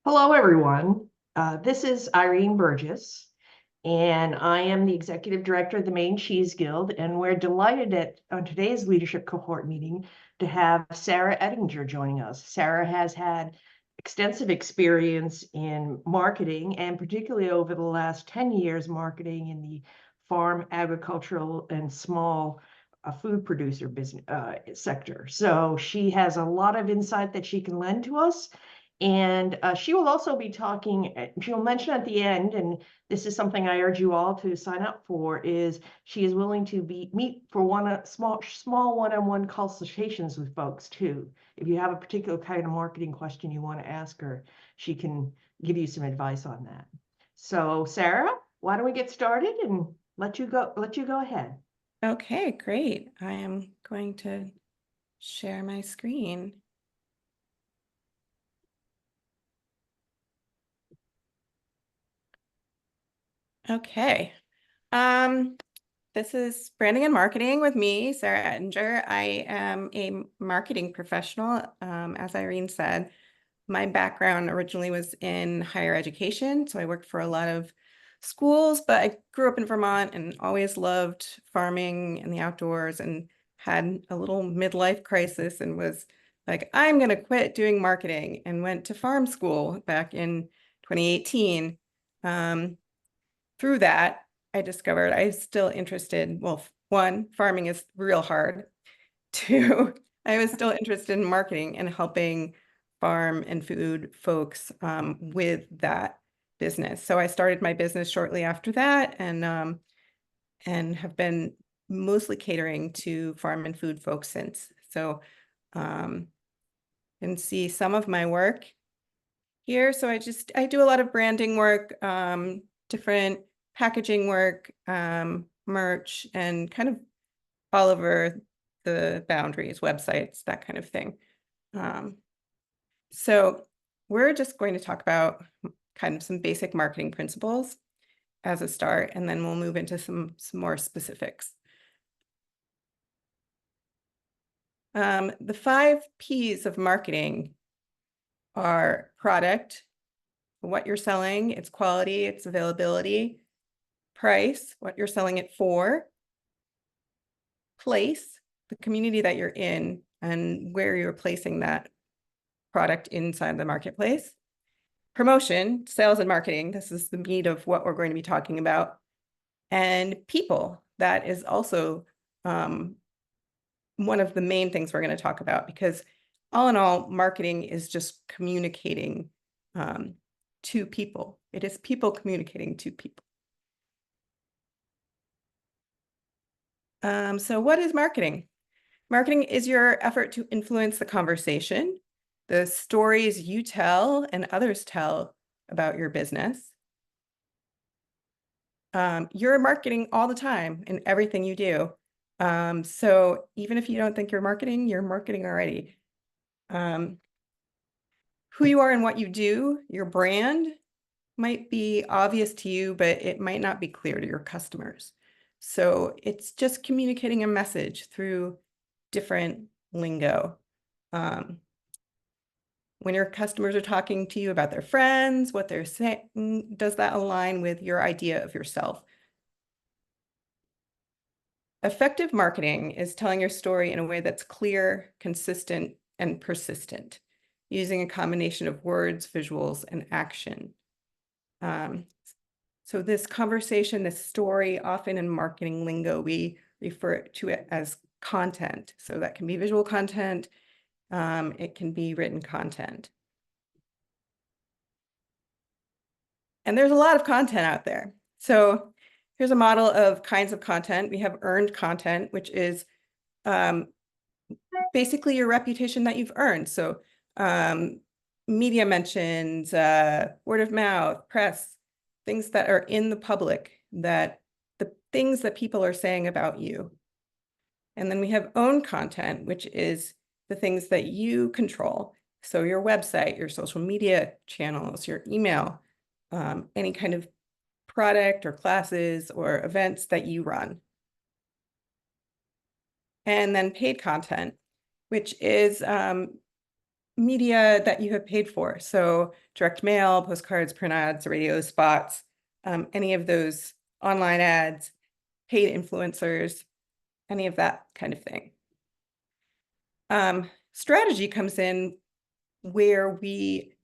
Hello, everyone. This is Irene Burgess, and I am the Executive Director of the Maine Cheese Guild, and we're delighted on today's leadership cohort meeting to have Sarah Ettinger joining us. Sarah has had extensive experience in marketing, and particularly over the last 10 years, marketing in the farm, agricultural, and small food producer business sector. So she has a lot of insight that she can lend to us. And she will also be talking, she'll mention at the end, and this is something I urge you all to sign up for, is she is willing to meet for small one-on-one consultations with folks too. If you have a particular kind of marketing question you want to ask her, she can give you some advice on that. So Sarah, why don't we get started and let you go ahead. Okay, great. I am going to share my screen. Okay. This is Branding and Marketing with me, Sarah Ettinger. I am a marketing professional. As Irene said, my background originally was in higher education, so I worked for a lot of schools, but I grew up in Vermont and always loved farming and the outdoors and had a little midlife crisis and was like, I'm going to quit doing marketing, and went to farm school back in 2018. Through that, I discovered I was still interested. Well, one, farming is real hard. Two, I was still interested in marketing and helping farm and food folks with that business. So I started my business shortly after that, and have been mostly catering to farm and food folks since. So you can see some of my work here. So I do a lot of branding work, different packaging work, merch, and kind of all over the boundaries, websites, that kind of thing. So we're just going to talk about kind of some basic marketing principles as a start, and then we'll move into some more specifics. The 5 P's of marketing are product, what you're selling, its quality, its availability; price, what you're selling it for; place, the community that you're in and where you're placing that product inside the marketplace; promotion, sales and marketing, this is the meat of what we're going to be talking about; and people, that is also one of the main things we're going to talk about, because all in all, marketing is just communicating to people. It is people communicating to people. So what is marketing? Marketing is your effort to influence the conversation, the stories you tell and others tell about your business. You're marketing all the time in everything you do. So even if you don't think you're marketing already. Who you are and what you do, your brand, might be obvious to you, but it might not be clear to your customers. So it's just communicating a message through different lingo. When your customers are talking to you about their friends, what they're saying, does that align with your idea of yourself? Effective marketing is telling your story in a way that's clear, consistent, and persistent, using a combination of words, visuals, and action. So this conversation, this story, often in marketing lingo, we refer to it as content. So that can be visual content, it can be written content. And there's a lot of content out there. So here's a model of kinds of content. We have earned content, which is basically your reputation that you've earned. So media mentions, word of mouth, press, things that are in the public, that the things that people are saying about you. And then we have own content, which is the things that you control. So your website, your social media channels, your email, any kind of product or classes or events that you run. And then paid content, which is media that you have paid for. So direct mail, postcards, print ads, radio spots, any of those online ads, paid influencers, any of that kind of thing. Strategy comes in where we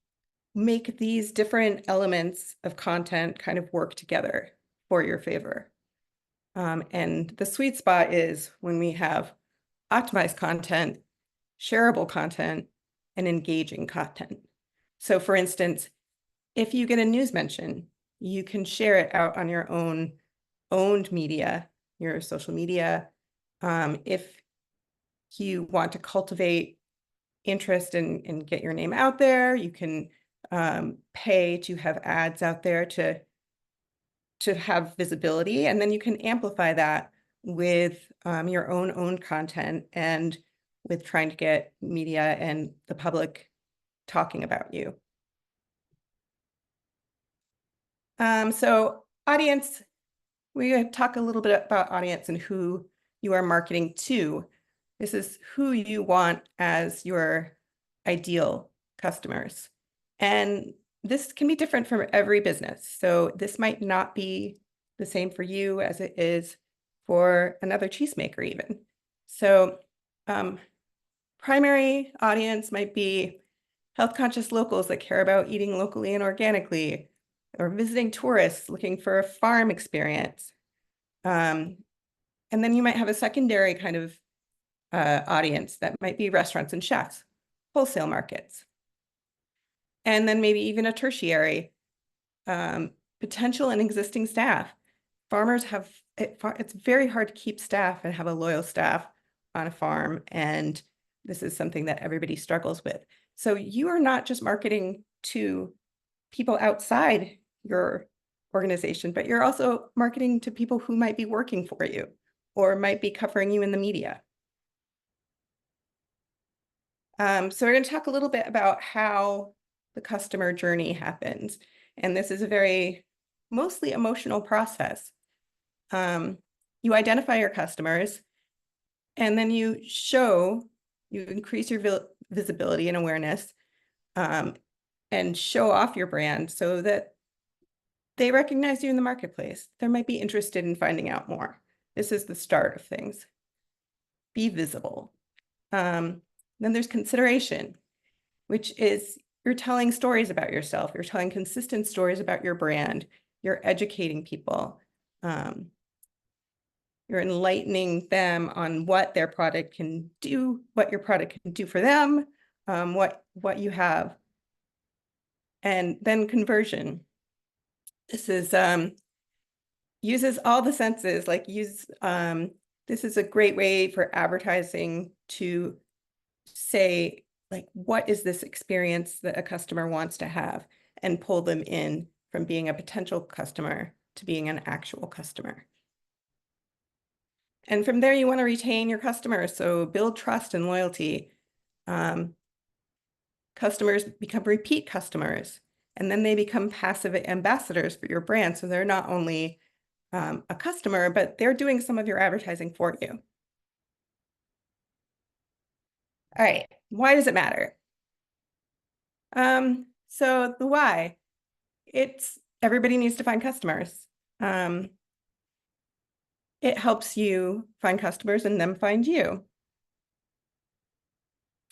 make these different elements of content kind of work together for your favor. And the sweet spot is when we have optimized content, shareable content, and engaging content. So for instance, if you get a news mention, you can share it out on your own owned media, your social media. If you want to cultivate interest and get your name out there, you can pay to have ads out there to have visibility, and then you can amplify that with your own owned content and with trying to get media and the public talking about you. So audience, we talk a little bit about audience and who you are marketing to. This is who you want as your ideal customers. And this can be different from every business. So this might not be the same for you as it is for another cheesemaker even. So primary audience might be health-conscious locals that care about eating locally and organically, or visiting tourists looking for a farm experience. And then you might have a secondary kind of audience that might be restaurants and chefs, wholesale markets. And then maybe even a tertiary, potential and existing staff. Farmers have, it's very hard to keep staff and have a loyal staff on a farm. And this is something that everybody struggles with. So you are not just marketing to people outside your organization, but you're also marketing to people who might be working for you or might be covering you in the media. So we're going to talk a little bit about how the customer journey happens. And this is a very mostly emotional process. You identify your customers, and then you increase your visibility and awareness, and show off your brand so that they recognize you in the marketplace. They might be interested in finding out more. This is the start of things. Be visible. Then there's consideration, which is you're telling stories about yourself. You're telling consistent stories about your brand. You're educating people. You're enlightening them on what their product can do, what your product can do for them, what you have. And then conversion. This is uses all the senses, like this is a great way for advertising to say, like, what is this experience that a customer wants to have, and pull them in from being a potential customer to being an actual customer. And from there, you want to retain your customers. So build trust and loyalty. Customers become repeat customers, and then they become passive ambassadors for your brand. So they're not only a customer, but they're doing some of your advertising for you. All right, why does it matter? So the why, it's everybody needs to find customers. It helps you find customers and them find you.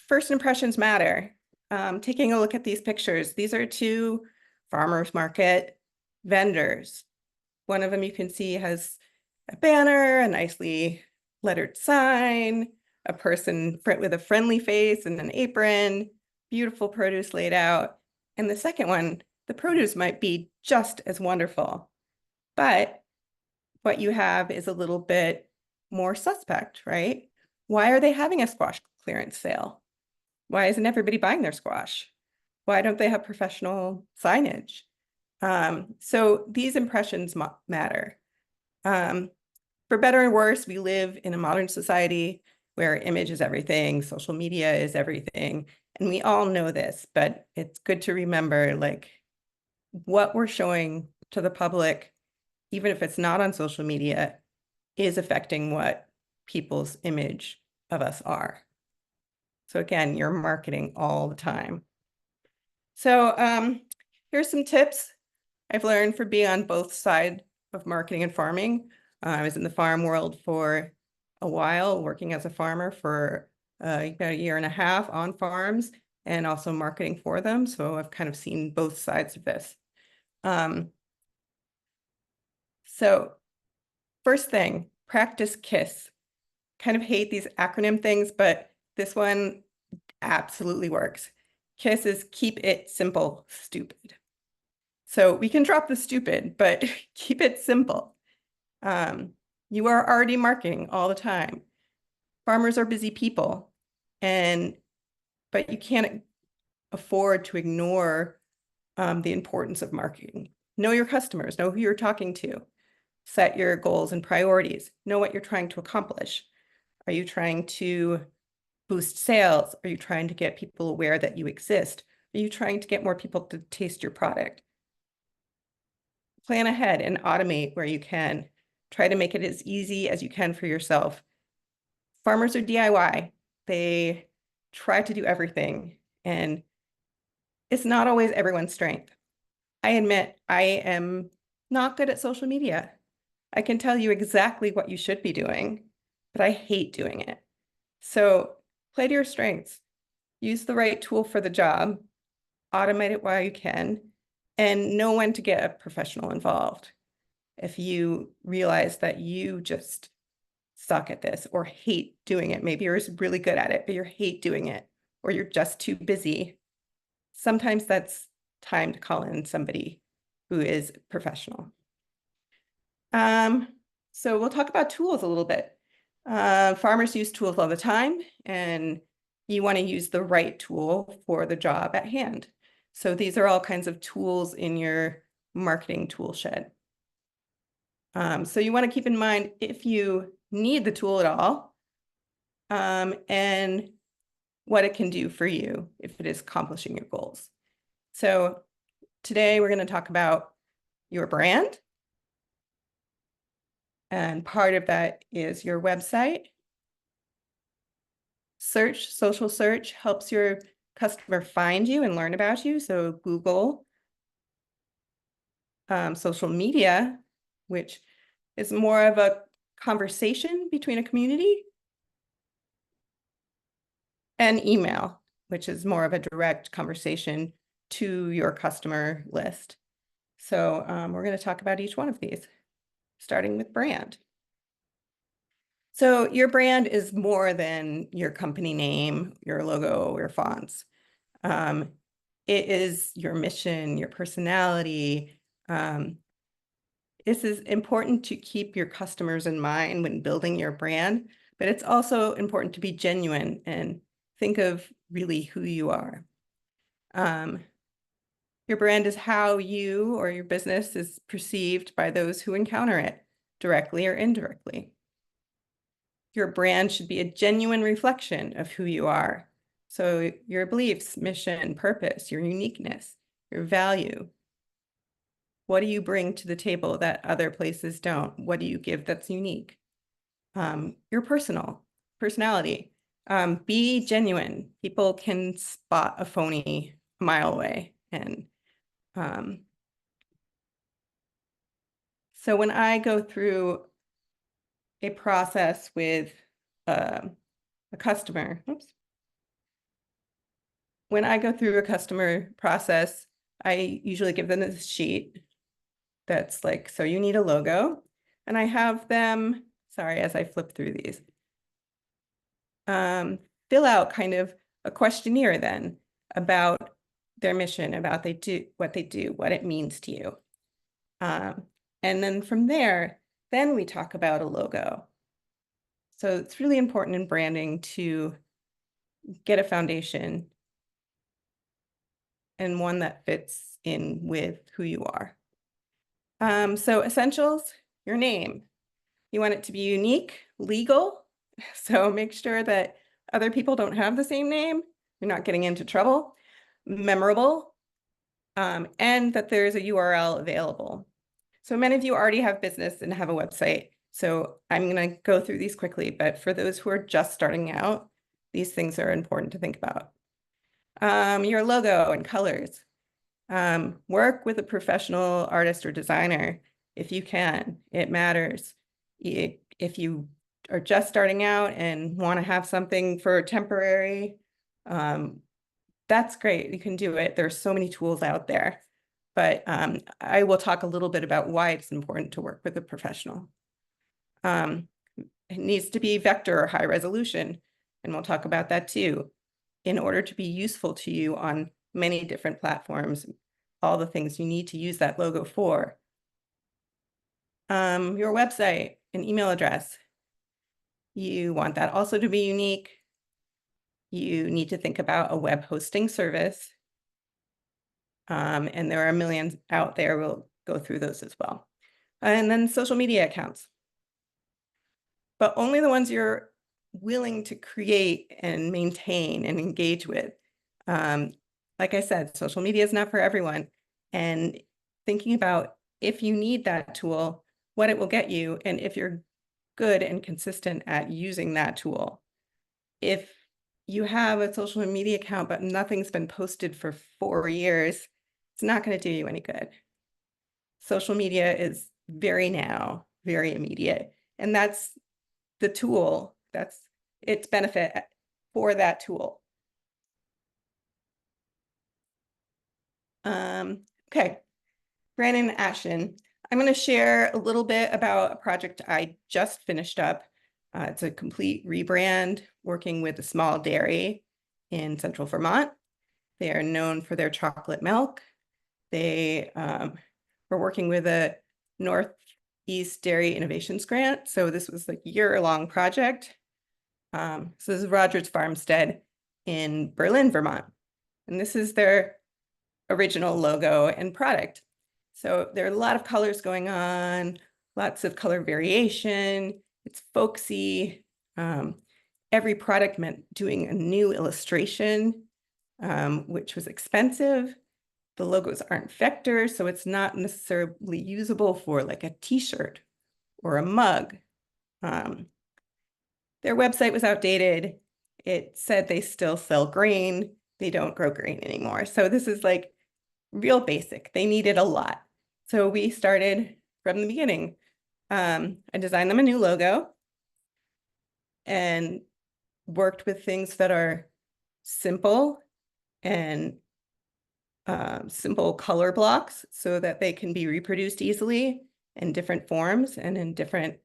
First impressions matter. Taking a look at these pictures, these are two farmers market vendors. One of them you can see has a banner, a nicely lettered sign, a person with a friendly face and an apron, beautiful produce laid out. And the second one, the produce might be just as wonderful, but what you have is a little bit more suspect, right? Why are they having a squash clearance sale? Why isn't everybody buying their squash? Why don't they have professional signage? So these impressions matter. For better or worse, we live in a modern society where image is everything, social media is everything, and we all know this, but it's good to remember, like, what we're showing to the public, even if it's not on social media, is affecting what people's image of us are. So again, you're marketing all the time. So here's some tips I've learned for being on both sides of marketing and farming. I was in the farm world for a while, working as a farmer for about a year and a half on farms and also marketing for them. So I've kind of seen both sides of this. So first thing, practice KISS. Kind of hate these acronym things, but this one absolutely works. KISS is keep it simple, stupid. So we can drop the stupid, but keep it simple. You are already marketing all the time. Farmers are busy people, but you can't afford to ignore the importance of marketing. Know your customers, know who you're talking to, set your goals and priorities, know what you're trying to accomplish. Are you trying to boost sales? Are you trying to get people aware that you exist? Are you trying to get more people to taste your product? Plan ahead and automate where you can. Try to make it as easy as you can for yourself. Farmers are DIY. They try to do everything, and it's not always everyone's strength. I admit I am not good at social media. I can tell you exactly what you should be doing, but I hate doing it. So play to your strengths. Use the right tool for the job. Automate it while you can, and know when to get a professional involved. If you realize that you just suck at this or hate doing it, maybe you're really good at it, but you hate doing it, or you're just too busy, sometimes that's time to call in somebody who is professional. So we'll talk about tools a little bit. Farmers use tools all the time, and you want to use the right tool for the job at hand. So these are all kinds of tools in your marketing tool shed. So you want to keep in mind if you need the tool at all, and what it can do for you if it is accomplishing your goals. So today we're going to talk about your brand. And part of that is your website. Social search helps your customer find you and learn about you. So Google, social media, which is more of a conversation between a community, and email, which is more of a direct conversation to your customer list. So we're going to talk about each one of these, starting with brand. So your brand is more than your company name, your logo, your fonts. It is your mission, your personality. This is important to keep your customers in mind when building your brand, but it's also important to be genuine and think of really who you are. Your brand is how you or your business is perceived by those who encounter it, directly or indirectly. Your brand should be a genuine reflection of who you are. So your beliefs, mission, purpose, your uniqueness, your value. What do you bring to the table that other places don't? What do you give that's unique? Your personality. Be genuine. People can spot a phony a mile away. And so when I go through a process with a customer, when I go through a customer process, I usually give them this sheet that's like, so you need a logo. And I have them, sorry, as I flip through these, fill out kind of a questionnaire then about their mission, about what they do, what it means to you. And then from there, then we talk about a logo. So it's really important in branding to get a foundation and one that fits in with who you are. So essentials, your name. You want it to be unique, legal. So make sure that other people don't have the same name. You're not getting into trouble. Memorable, and that there's a URL available. So many of you already have business and have a website. So I'm going to go through these quickly, but for those who are just starting out, these things are important to think about. Your logo and colors. Work with a professional artist or designer if you can. It matters. If you are just starting out and want to have something for temporary, that's great. You can do it. There's so many tools out there. But I will talk a little bit about why it's important to work with a professional. It needs to be vector or high resolution, and we'll talk about that too, in order to be useful to you on many different platforms, all the things you need to use that logo for. Your website and email address. You want that also to be unique. You need to think about a web hosting service. And there are millions out there. We'll go through those as well. And then social media accounts. But only the ones you're willing to create and maintain and engage with. Like I said, social media is not for everyone. And thinking about if you need that tool, what it will get you, and if you're good and consistent at using that tool. If you have a social media account, but nothing's been posted for 4 years, it's not going to do you any good. Social media is very now, very immediate. And that's the tool, that's its benefit for that tool. Okay, Brandon and Ashton, I'm going to share a little bit about a project I just finished up. It's a complete rebrand working with a small dairy in central Vermont. They are known for their chocolate milk. They were working with a Northeast Dairy Innovations Grant. So this was a year-long project. So this is Rogers Farmstead in Berlin, Vermont. And this is their original logo and product. So there are a lot of colors going on, lots of color variation. It's folksy. Every product meant doing a new illustration, which was expensive. The logos aren't vectors, so it's not necessarily usable for like a t-shirt or a mug. Their website was outdated. It said they still sell grain. They don't grow grain anymore. So this is like real basic. They needed a lot. So we started from the beginning. I designed them a new logo and worked with things that are simple and simple color blocks so that they can be reproduced easily in different forms and in different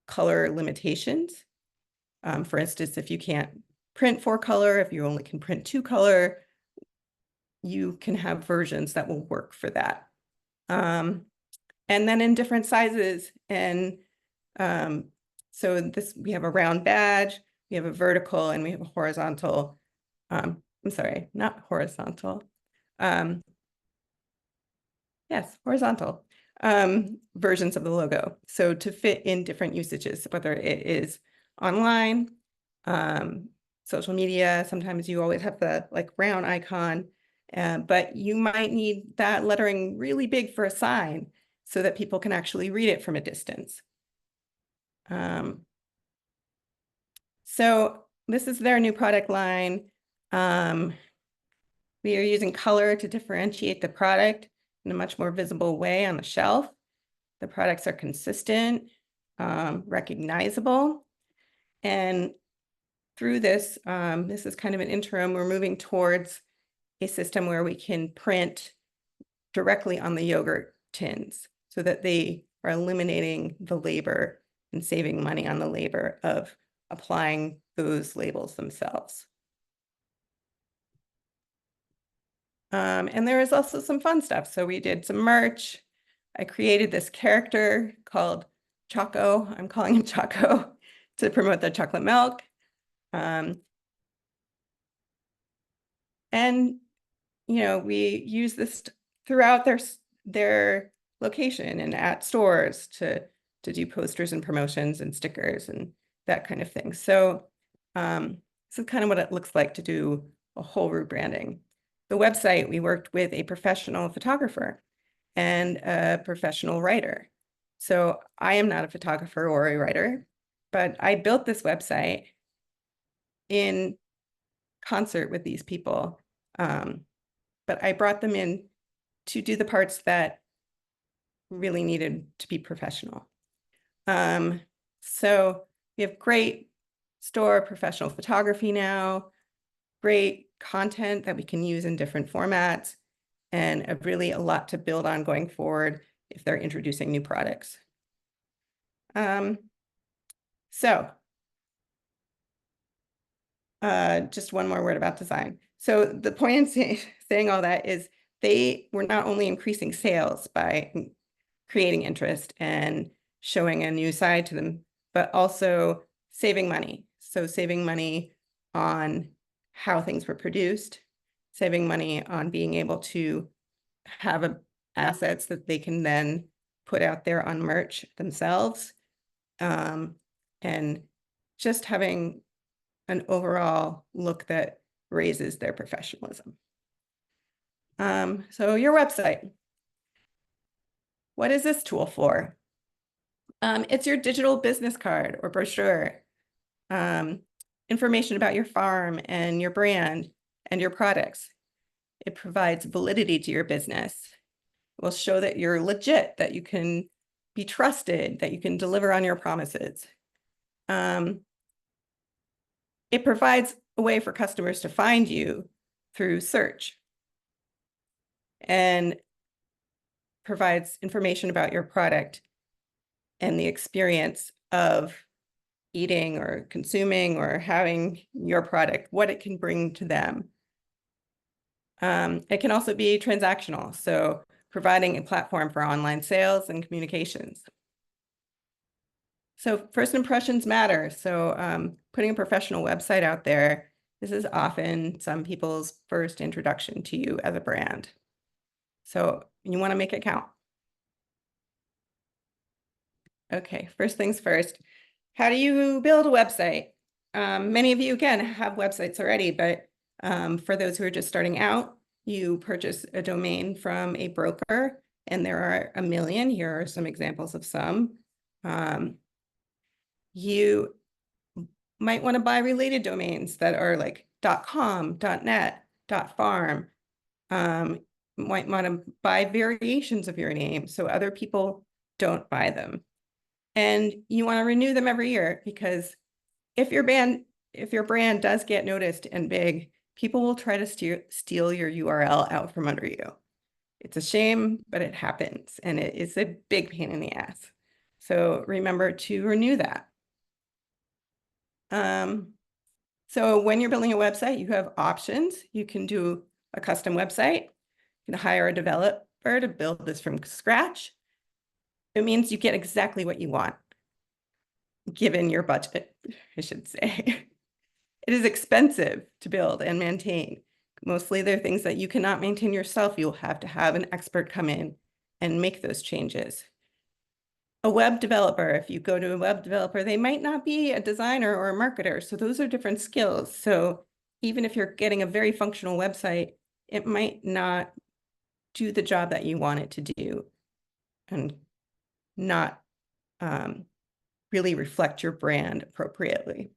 color limitations. For instance, if you can't print 4-color, if you only can print 2-color, you can have versions that will work for that. And then in different sizes. And so we have a round badge, we have a vertical, and we have a horizontal. I'm sorry, not horizontal. Yes, horizontal versions of the logo. So to fit in different usages, whether it is online, social media, sometimes you always have the like round icon, but you might need that lettering really big for a sign so that people can actually read it from a distance. So this is their new product line. We are using color to differentiate the product in a much more visible way on the shelf. The products are consistent, recognizable. And through this, this is kind of an interim, we're moving towards a system where we can print directly on the yogurt tins so that they are eliminating the labor and saving money on the labor of applying those labels themselves. And there is also some fun stuff. So we did some merch. I created this character called Choco. I'm calling him Choco to promote the chocolate milk. And, you know, we use this throughout their location and at stores to do posters and promotions and stickers and that kind of thing. So this is kind of what it looks like to do a whole rebranding. The website, we worked with a professional photographer and a professional writer. So I am not a photographer or a writer, but I built this website in concert with these people. But I brought them in to do the parts that really needed to be professional. So we have great store professional photography now, great content that we can use in different formats, and really a lot to build on going forward if they're introducing new products. Just one more word about design. So the point in saying all that is they were not only increasing sales by creating interest and showing a new side to them, but also saving money. So saving money on how things were produced, saving money on being able to have assets that they can then put out there on merch themselves, and just having an overall look that raises their professionalism. So your website. What is this tool for? It's your digital business card or brochure, information about your farm and your brand and your products. It provides validity to your business. It will show that you're legit, that you can be trusted, that you can deliver on your promises. It provides a way for customers to find you through search and provides information about your product and the experience of eating or consuming or having your product, what it can bring to them. It can also be transactional, so providing a platform for online sales and communications. So first impressions matter. So putting a professional website out there, this is often some people's first introduction to you as a brand. So you want to make it count. Okay, first things first. How do you build a website? Many of you, again, have websites already, but for those who are just starting out, you purchase a domain from a broker, and there are a million. Here are some examples of some. You might want to buy related domains that are like .com, .net, .farm. Might want to buy variations of your name so other people don't buy them. And you want to renew them every year, because if your brand does get noticed and big, people will try to steal your URL out from under you. It's a shame, but it happens, and it is a big pain in the ass. So remember to renew that. So when you're building a website, you have options. You can do a custom website. You can hire a developer to build this from scratch. It means you get exactly what you want, given your budget, I should say. It is expensive to build and maintain. Mostly they're things that you cannot maintain yourself. You'll have to have an expert come in and make those changes. A web developer, if you go to a web developer, they might not be a designer or a marketer. So those are different skills. So even if you're getting a very functional website, it might not do the job that you want it to do and not really reflect your brand appropriately.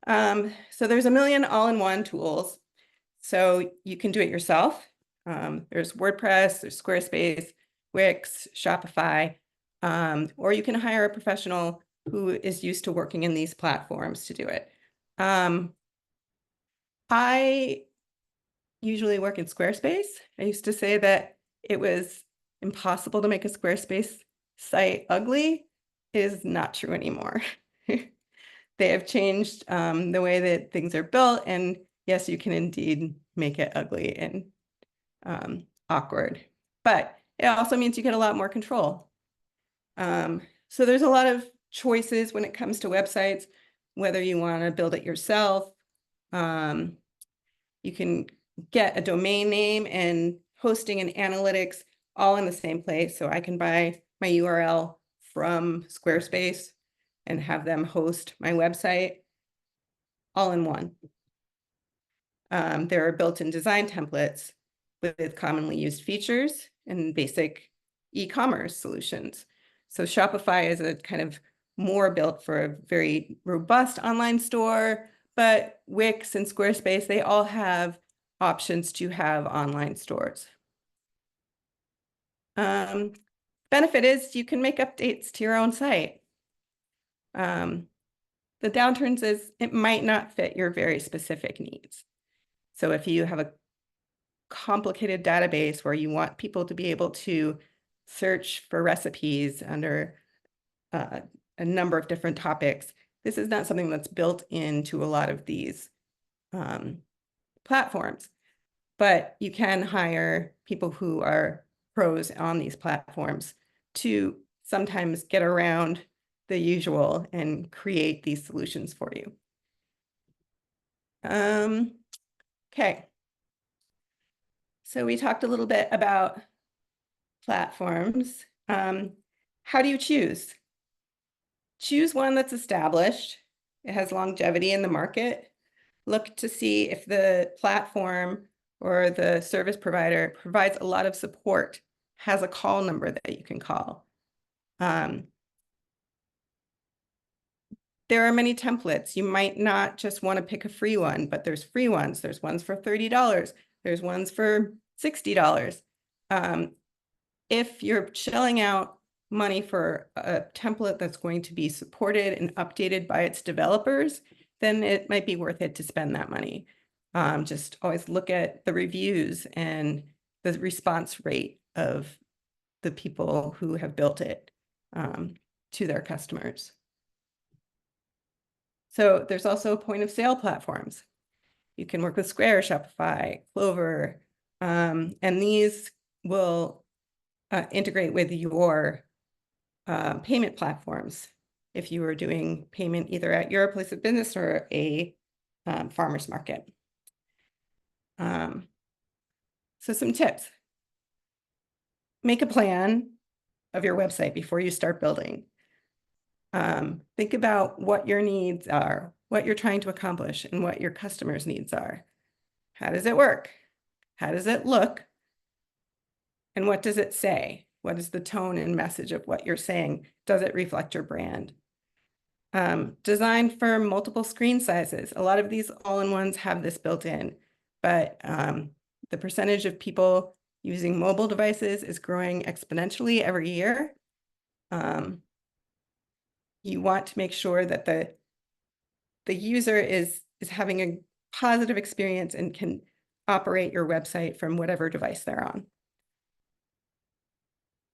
So there's a million all-in-one tools. So you can do it yourself. There's WordPress, there's Squarespace, Wix, Shopify, or you can hire a professional who is used to working in these platforms to do it. I usually work in Squarespace. I used to say that it was impossible to make a Squarespace site ugly. It is not true anymore. They have changed the way that things are built, and yes, you can indeed make it ugly and awkward, but it also means you get a lot more control. So there's a lot of choices when it comes to websites, whether you want to build it yourself. You can get a domain name and hosting and analytics all in the same place. So I can buy my URL from Squarespace and have them host my website all in one. There are built-in design templates with commonly used features and basic e-commerce solutions. So Shopify is a kind of more built for a very robust online store, but Wix and Squarespace, they all have options to have online stores. Benefit is you can make updates to your own site. The downturns is it might not fit your very specific needs. So if you have a complicated database where you want people to be able to search for recipes under a number of different topics, this is not something that's built into a lot of these platforms. But you can hire people who are pros on these platforms to sometimes get around the usual and create these solutions for you. Okay. So we talked a little bit about platforms. How do you choose? Choose one that's established. It has longevity in the market. Look to see if the platform or the service provider provides a lot of support, has a call number that you can call. There are many templates. You might not just want to pick a free one, but there's free ones. There's ones for $30. There's ones for $60. If you're shelling out money for a template that's going to be supported and updated by its developers, then it might be worth it to spend that money. Just always look at the reviews and the response rate of the people who have built it to their customers. So there's also point of sale platforms. You can work with Square, Shopify, Clover, and these will integrate with your payment platforms if you are doing payment either at your place of business or a farmer's market. So some tips. Make a plan of your website before you start building. Think about what your needs are, what you're trying to accomplish, and what your customers' needs are. How does it work? How does it look? And what does it say? What is the tone and message of what you're saying? Does it reflect your brand? Design for multiple screen sizes. A lot of these all-in-ones have this built in, but the percentage of people using mobile devices is growing exponentially every year. You want to make sure that the user is having a positive experience and can operate your website from whatever device they're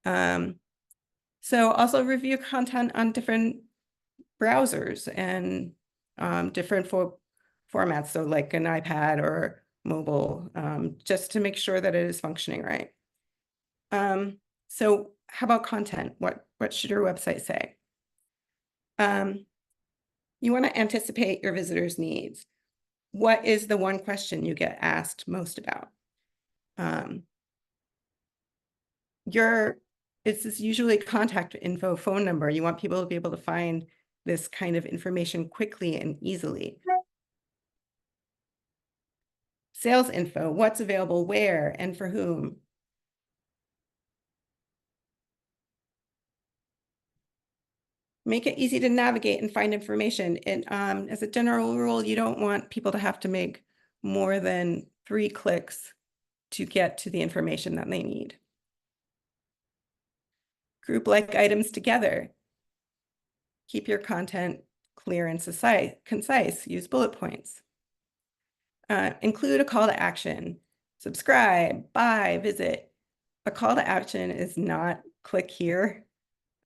on. So also review content on different browsers and different formats, so like an iPad or mobile, just to make sure that it is functioning right. So how about content? What should your website say? You want to anticipate your visitors' needs. What is the one question you get asked most about? It's usually contact info, phone number. You want people to be able to find this kind of information quickly and easily. Sales info, what's available where and for whom. Make it easy to navigate and find information. And as a general rule, you don't want people to have to make more than 3 clicks to get to the information that they need. Group like items together. Keep your content clear and concise. Use bullet points. Include a call to action. Subscribe, buy, visit. A call to action is not click here.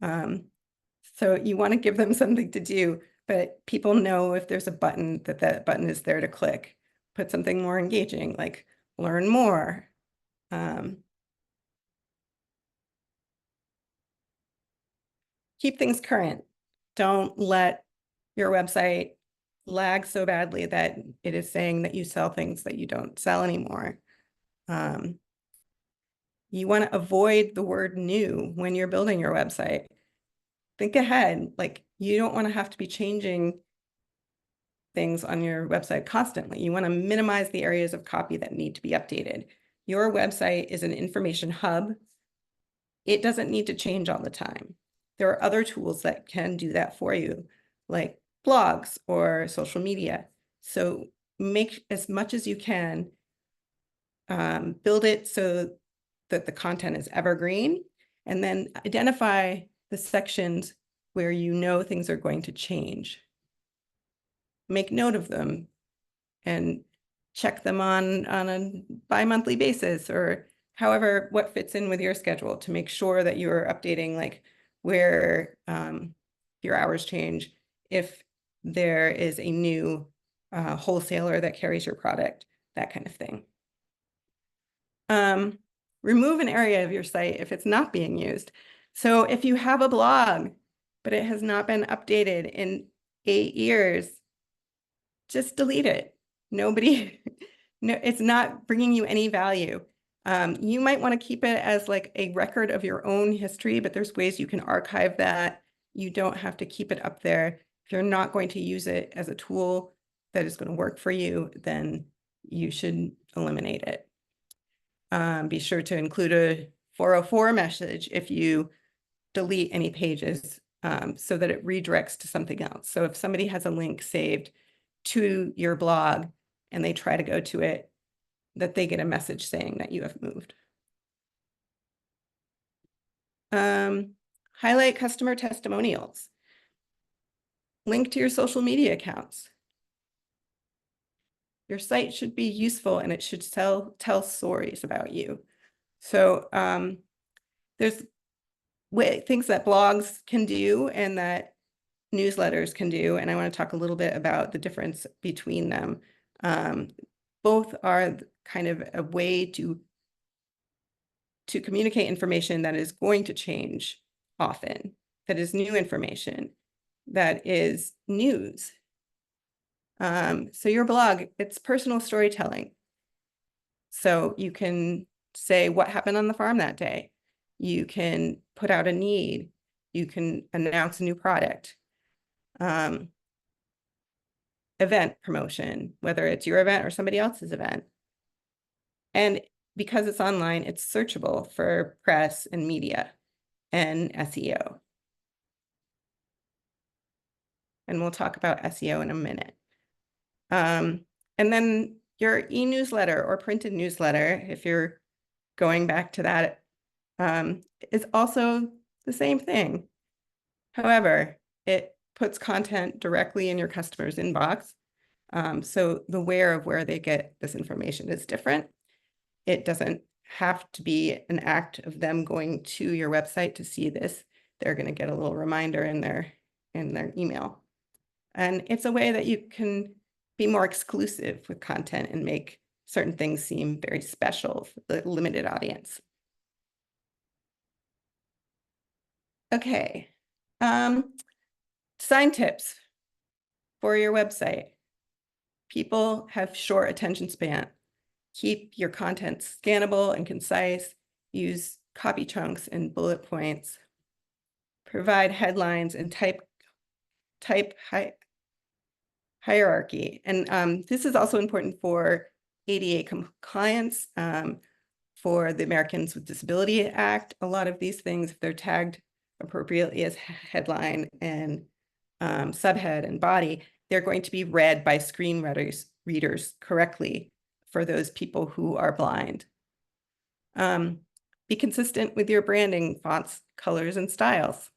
So you want to give them something to do, but people know if there's a button that button is there to click. Put something more engaging, like learn more. Keep things current. Don't let your website lag so badly that it is saying that you sell things that you don't sell anymore. You want to avoid the word new when you're building your website. Think ahead, like you don't want to have to be changing things on your website constantly. You want to minimize the areas of copy that need to be updated. Your website is an information hub. It doesn't need to change all the time. There are other tools that can do that for you, like blogs or social media. So make as much as you can, build it so that the content is evergreen, and then identify the sections where you know things are going to change. Make note of them and check them on a bi-monthly basis, or however, what fits in with your schedule, to make sure that you're updating like where your hours change, if there is a new wholesaler that carries your product, that kind of thing. Remove an area of your site if it's not being used. So if you have a blog, but it has not been updated in 8 years, just delete it. Nobody, no, it's not bringing you any value. You might want to keep it as like a record of your own history, but there's ways you can archive that. You don't have to keep it up there. If you're not going to use it as a tool that is going to work for you, then you should eliminate it. Be sure to include a 404 message if you delete any pages, so that it redirects to something else. So if somebody has a link saved to your blog and they try to go to it, that they get a message saying that you have moved. Highlight customer testimonials. Link to your social media accounts. Your site should be useful and it should tell stories about you. So there's things that blogs can do and that newsletters can do, and I want to talk a little bit about the difference between them. Both are kind of a way to communicate information that is going to change often, that is new information, that is news. So your blog, it's personal storytelling. So you can say what happened on the farm that day. You can put out a need. You can announce a new product. Event promotion, whether it's your event or somebody else's event. And because it's online, it's searchable for press and media and SEO. And we'll talk about SEO in a minute. And then your e-newsletter or printed newsletter, if you're going back to that, is also the same thing. However, it puts content directly in your customer's inbox. So the where of where they get this information is different. It doesn't have to be an act of them going to your website to see this. They're going to get a little reminder in their email. And it's a way that you can be more exclusive with content and make certain things seem very special for the limited audience. Okay. Design tips for your website. People have short attention span. Keep your content scannable and concise. Use copy chunks and bullet points. Provide headlines and type hierarchy. And this is also important for ADA compliance, for the Americans with Disability Act. A lot of these things, if they're tagged appropriately as headline and subhead and body, they're going to be read by screen readers correctly for those people who are blind. Be consistent with your branding, fonts, colors, and styles.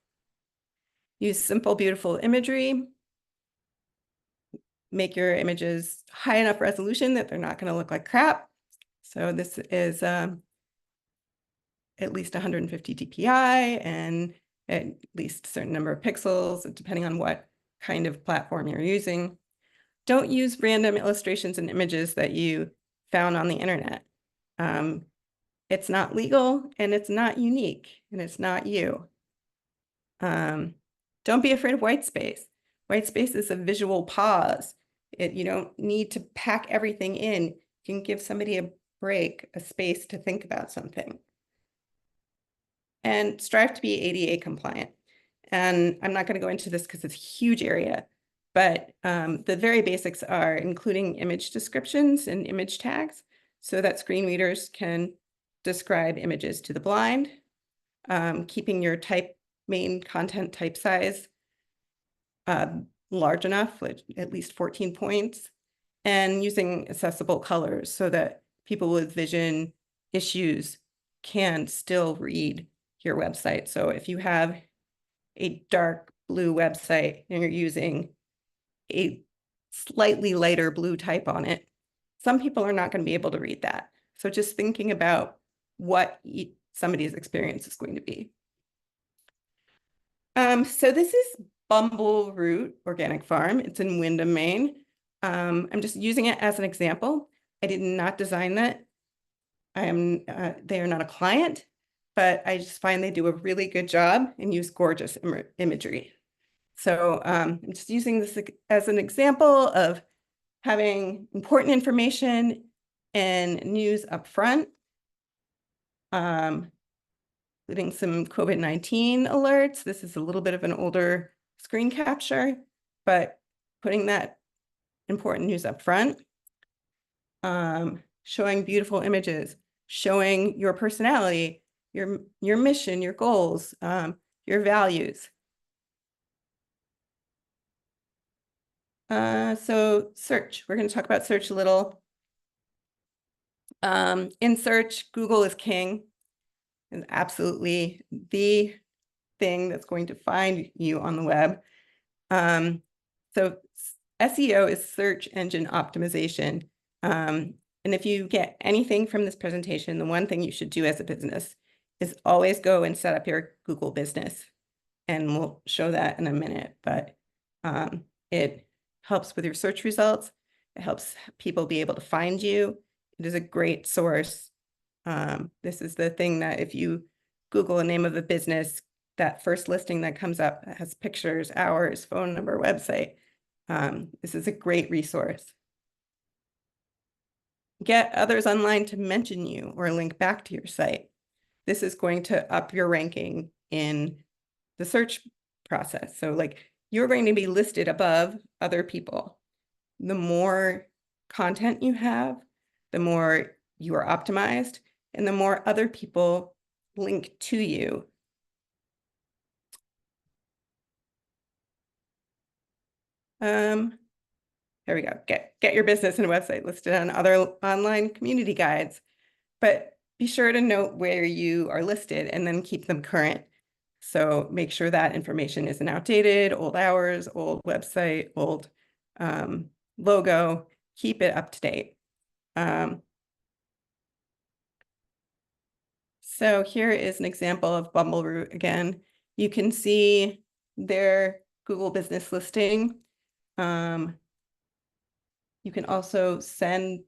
Use simple, beautiful imagery. Make your images high enough resolution that they're not going to look like crap. So this is at least 150 dpi and at least a certain number of pixels, depending on what kind of platform you're using. Don't use random illustrations and images that you found on the internet. It's not legal and it's not unique and it's not you. Don't be afraid of white space. White space is a visual pause. You don't need to pack everything in. You can give somebody a break, a space to think about something. And strive to be ADA compliant. And I'm not going to go into this because it's a huge area, but the very basics are including image descriptions and image tags so that screen readers can describe images to the blind, keeping your main content type size large enough, like at least 14 points, and using accessible colors so that people with vision issues can still read your website. So if you have a dark blue website and you're using a slightly lighter blue type on it, some people are not going to be able to read that. So just thinking about what somebody's experience is going to be. So this is Bumble Root Organic Farm. It's in Windham, Maine. I'm just using it as an example. I did not design that. They are not a client, but I just find they do a really good job and use gorgeous imagery. So I'm just using this as an example of having important information and news up front, including some COVID-19 alerts. This is a little bit of an older screen capture, but putting that important news up front, showing beautiful images, showing your personality, your mission, your goals, your values. So search, we're going to talk about search a little. In search, Google is king, and absolutely the thing that's going to find you on the web. So SEO is search engine optimization. And if you get anything from this presentation, the one thing you should do as a business is always go and set up your Google business. And we'll show that in a minute, but it helps with your search results. It helps people be able to find you. It is a great source. This is the thing that if you Google a name of a business, that first listing that comes up has pictures, hours, phone number, website. This is a great resource. Get others online to mention you or link back to your site. This is going to up your ranking in the search process. So like you're going to be listed above other people. The more content you have, the more you are optimized, and the more other people link to you. There we go. Get your business and website listed on other online community guides, but be sure to note where you are listed and then keep them current. So make sure that information isn't outdated, old hours, old website, old logo, keep it up to date. So here is an example of Bumbleroot again. You can see their Google business listing. You can also send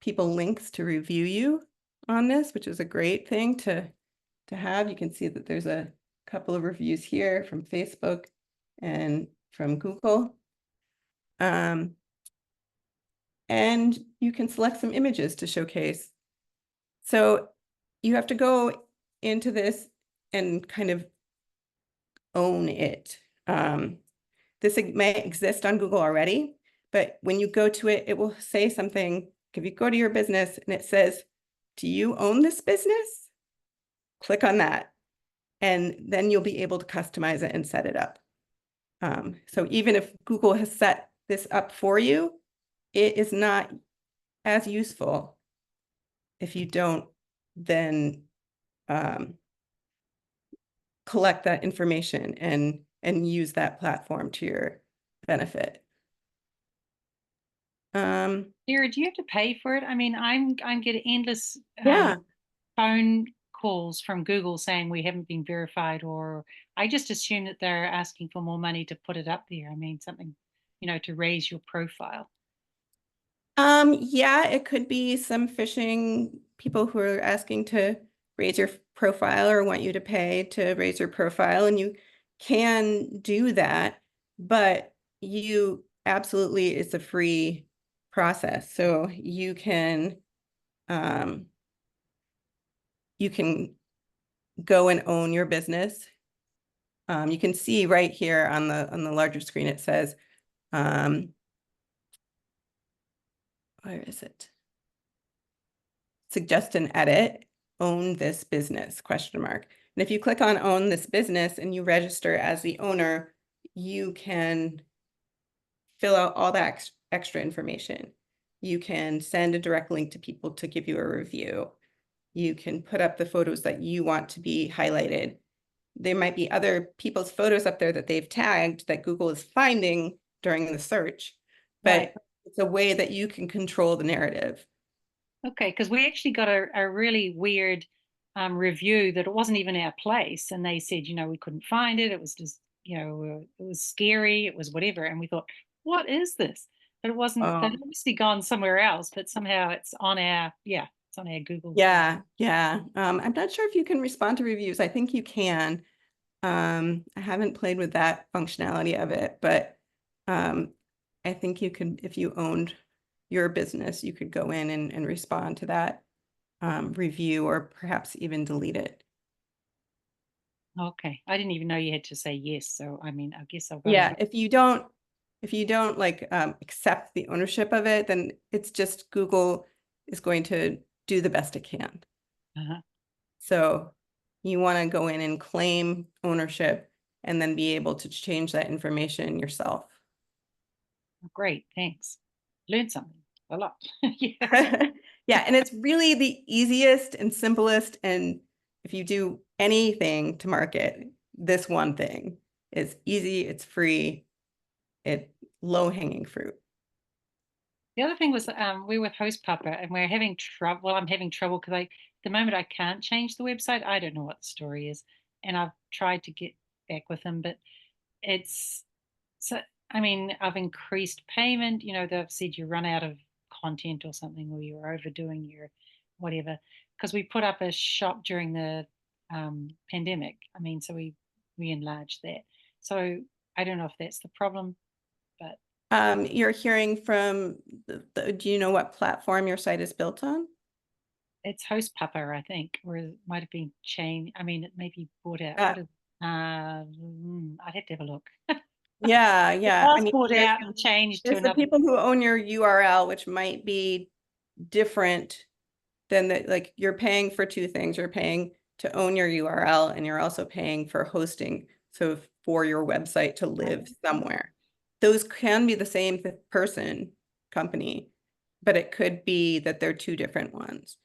people links to review you on this, which is a great thing to have. You can see that there's a couple of reviews here from Facebook and from Google. And you can select some images to showcase. So you have to go into this and kind of own it. This may exist on Google already, but when you go to it, it will say something. If you go to your business and it says, do you own this business? Click on that. And then you'll be able to customize it and set it up. So even if Google has set this up for you, it is not as useful if you don't then collect that information and use that platform to your benefit. Sarah, do you have to pay for it? I mean, I'm getting endless Yeah. phone calls from Google saying we haven't been verified, or I just assume that they're asking for more money to put it up there. I mean, something, to raise your profile. Yeah, it could be some phishing people who are asking to raise your profile or want you to pay to raise your profile, and you can do that, but you absolutely, it's a free process. So you can go and own your business. You can see right here on the larger screen, it says, where is it? Suggest an edit, own this business, question mark. And if you click on own this business and you register as the owner, you can fill out all that extra information. You can send a direct link to people to give you a review. You can put up the photos that you want to be highlighted. There might be other people's photos up there that they've tagged that Google is finding during the search, but Right. it's a way that you can control the narrative. Okay, because we actually got a really weird review that it wasn't even our place, and they said, we couldn't find it. It was just, it was scary. It was whatever, and we thought, what is this? But it wasn't. They'd obviously gone somewhere else, but somehow it's on our it's on our Google. Yeah. I'm not sure if you can respond to reviews. I think you can. I haven't played with that functionality of it, but I think you could, if you owned your business, you could go in and respond to that review, or perhaps even delete it. Okay, I didn't even know you had to say yes. So I mean, I guess I'll go. Yeah, if you don't like accept the ownership of it, then it's just Google is going to do the best it can. So you want to go in and claim ownership and then be able to change that information yourself. Great, thanks. Learned something a lot. Yeah. Yeah, and it's really the easiest and simplest. And if you do anything to market, this one thing is easy, it's free, it's low-hanging fruit. The other thing was we're with Host Papa, and we're having trouble. Well, I'm having trouble because at the moment I can't change the website. I don't know what the story is, and I've tried to get back with them, but it's so. I mean, I've increased payment. They've said you run out of content or something, or you're overdoing your whatever. Because we put up a shop during the pandemic. I mean, so we enlarged that. So I don't know if that's the problem, but. You're hearing from do you know what platform your site is built on? It's Host Papa, I think, or it might have been changed. I mean, it may be bought out. I'd have to have a look. Yeah. It was bought there's, out and changed to there's the another. people who own your URL, which might be different than like you're paying for two things. You're paying to own your URL, and you're also paying for hosting. So for your website to live somewhere. Those can be the same company, but it could be that they're two different ones.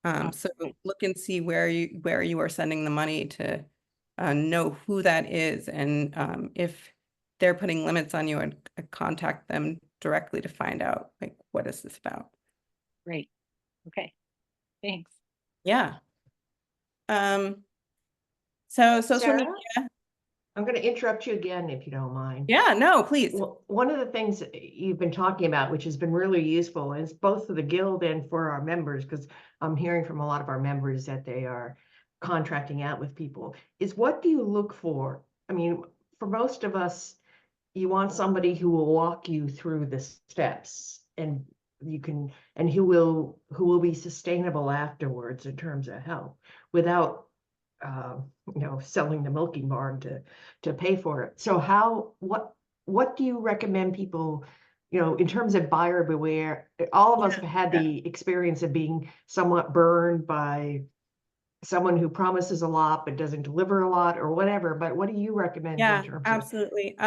So look and see where you are sending the money to know who that is, and if they're putting limits on you, and contact them directly to find out, like, what is this about? Great. Okay. Thanks. Yeah. So social Sarah? media. I'm going to interrupt you again, if you don't mind. Yeah, no, please. Well, one of the things you've been talking about, which has been really useful, is both for the Guild and for our members, because I'm hearing from a lot of our members that they are contracting out with people, is what do you look for? I mean, for most of us, you want somebody who will walk you through the steps, and who will be sustainable afterwards in terms of help, without selling the milking barn to pay for it. So what do you recommend people, in terms of buyer beware? All of us have had the experience of being somewhat burned by someone who promises a lot but doesn't deliver a lot, or whatever. But what do you recommend in terms absolutely.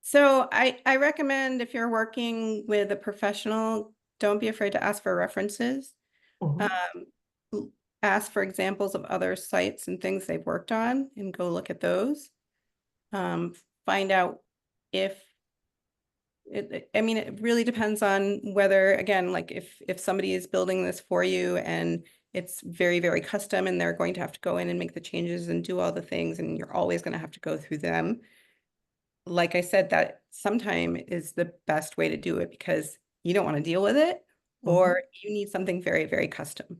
So I recommend, if you're working with a professional, don't be afraid to ask for references. Ask for examples of other sites and things they've worked on, and go look at those. Find out if it really depends on whether, again, like if somebody is building this for you and it's very, very custom, and they're going to have to go in and make the changes and do all the things, and you're always going to have to go through them. Like I said, that sometime is the best way to do it, because you don't want to deal with it, or you need something very, very custom.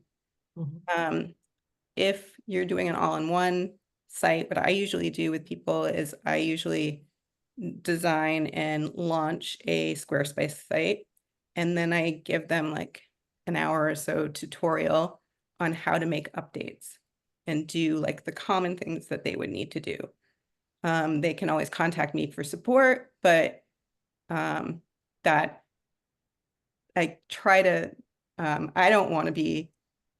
If you're doing an all-in-one site, what I usually do with people is I usually design and launch a Squarespace site, and then I give them like an hour or so tutorial on how to make updates and do like the common things that they would need to do. They can always contact me for support, but that I try to, I don't want to be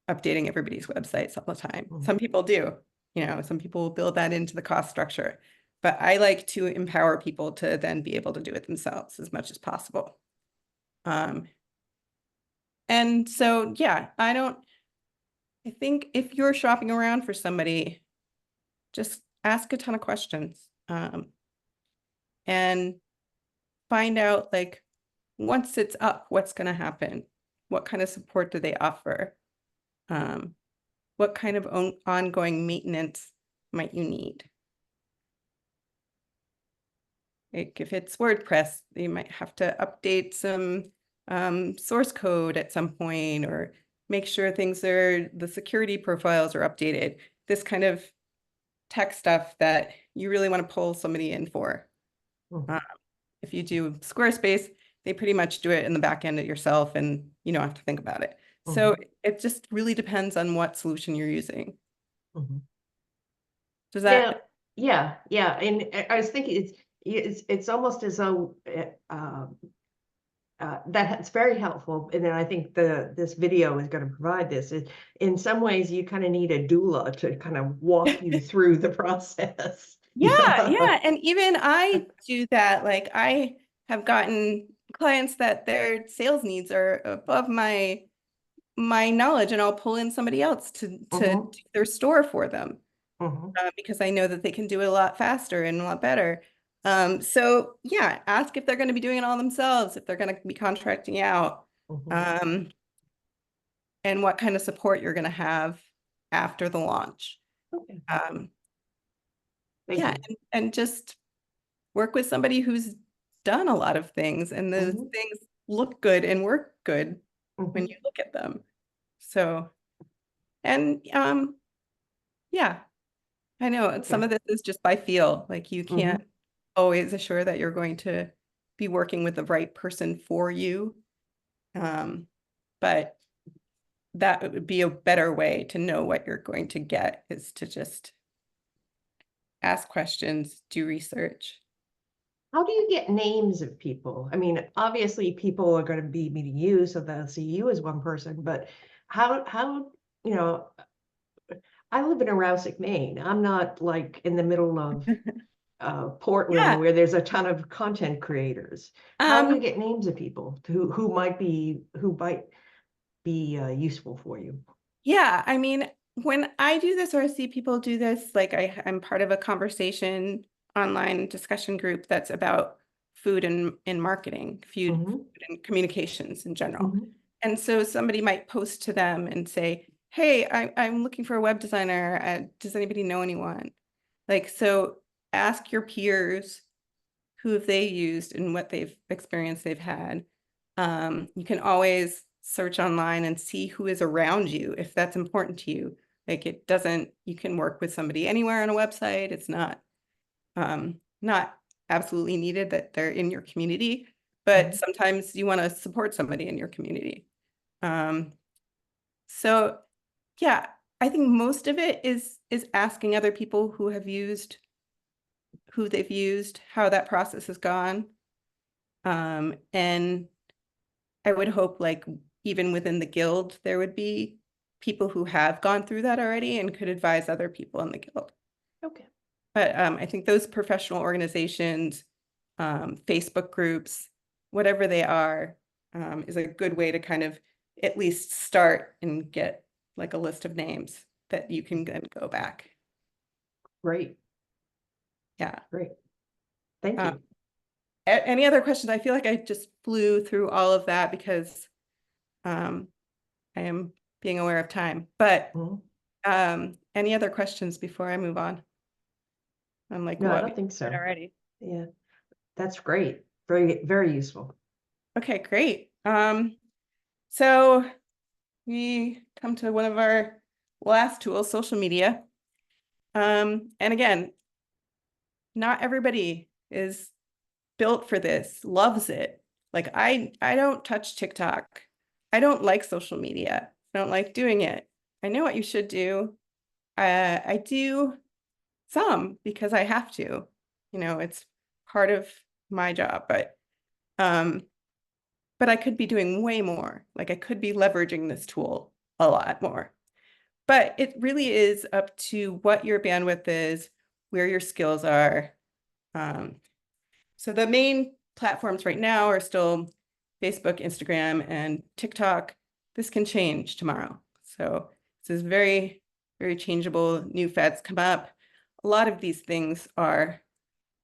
updating everybody's websites all the time. Some people do, some people will build that into the cost structure, but I like to empower people to then be able to do it themselves as much as possible. And so, yeah, I think if you're shopping around for somebody, just ask a ton of questions, and find out, like, once it's up, what's going to happen? What kind of support do they offer? What kind of ongoing maintenance might you need? Like if it's WordPress, you might have to update some source code at some point, or make sure the security profiles are updated. This kind of tech stuff that you really want to pull somebody in for. Mhm. If you do Squarespace, they pretty much do it in the back end yourself, and you don't have to think about it. So it just really depends on what solution you're using. Mhm. Does Now, that? yeah, and I was thinking it's almost as though that's very helpful, and then I think this video is going to provide this. In some ways, you kind of need a doula to kind of walk you through the process. Yeah. And even I do that. Like I have gotten clients that their sales needs are above my knowledge, and I'll pull in somebody else to do their store for them, because I know that they can do it a lot faster and a lot better. So yeah, ask if they're going to be doing it all themselves, if they're going to be contracting out, and what kind of support you're going to have after the launch. Okay. Yeah, and just work with somebody who's done a lot of things, and the things look good and work good when you look at them. So, and yeah, I know some of this is just by feel. Like you can't always assure that you're going to be working with the right person for you. But that would be a better way to know what you're going to get, is to just ask questions, do research. How do you get names of people? I mean, obviously people are going to be meeting you, so they'll see you as one person, but how, I live in Rouseck, Maine. I'm not like in the middle of Portland Yeah. where there's a ton of content creators. How do you get names of people who might be useful for you? Yeah, I mean, when I do this or I see people do this, like I'm part of a conversation online discussion group that's about food and marketing, food and communications in general. And so somebody might post to them and say, hey, I'm looking for a web designer. Does anybody know anyone? Like, so ask your peers who have they used and what experience they've had. You can always search online and see who is around you if that's important to you. Like you can work with somebody anywhere on a website. It's not absolutely needed that they're in your community, but sometimes you want to support somebody in your community. So yeah, I think most of it is asking other people who they've used, how that process has gone. And I would hope, like, even within the guild, there would be people who have gone through that already and could advise other people in the guild. Okay. But I think those professional organizations, Facebook groups, whatever they are, is a good way to kind of at least start and get like a list of names that you can then go back. Great. Yeah. Great. Thank you. Any other questions? I feel like I just flew through all of that because I am being aware of time. But any other questions before I move on? I'm like, No, I what? don't think so. Already. Yeah, that's great. Very, very useful. Okay, great. So we come to one of our last tools, social media. And again, not everybody is built for this, loves it. Like I don't touch TikTok. I don't like social media. I don't like doing it. I know what you should do. I do some because I have to. It's part of my job, but I could be doing way more. Like I could be leveraging this tool a lot more. But it really is up to what your bandwidth is, where your skills are. So the main platforms right now are still Facebook, Instagram, and TikTok, this can change tomorrow. So this is very, very changeable. New fads come up. A lot of these things are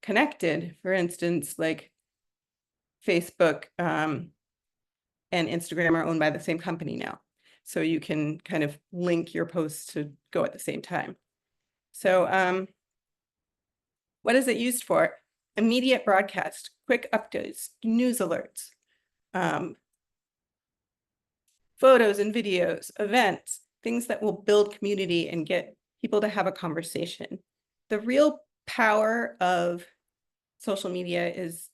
connected. For instance, like Facebook and Instagram are owned by the same company now. So you can kind of link your posts to go at the same time. So what is it used for? Immediate broadcast, quick updates, news alerts, photos and videos, events, things that will build community and get people to have a conversation. The real power of social media is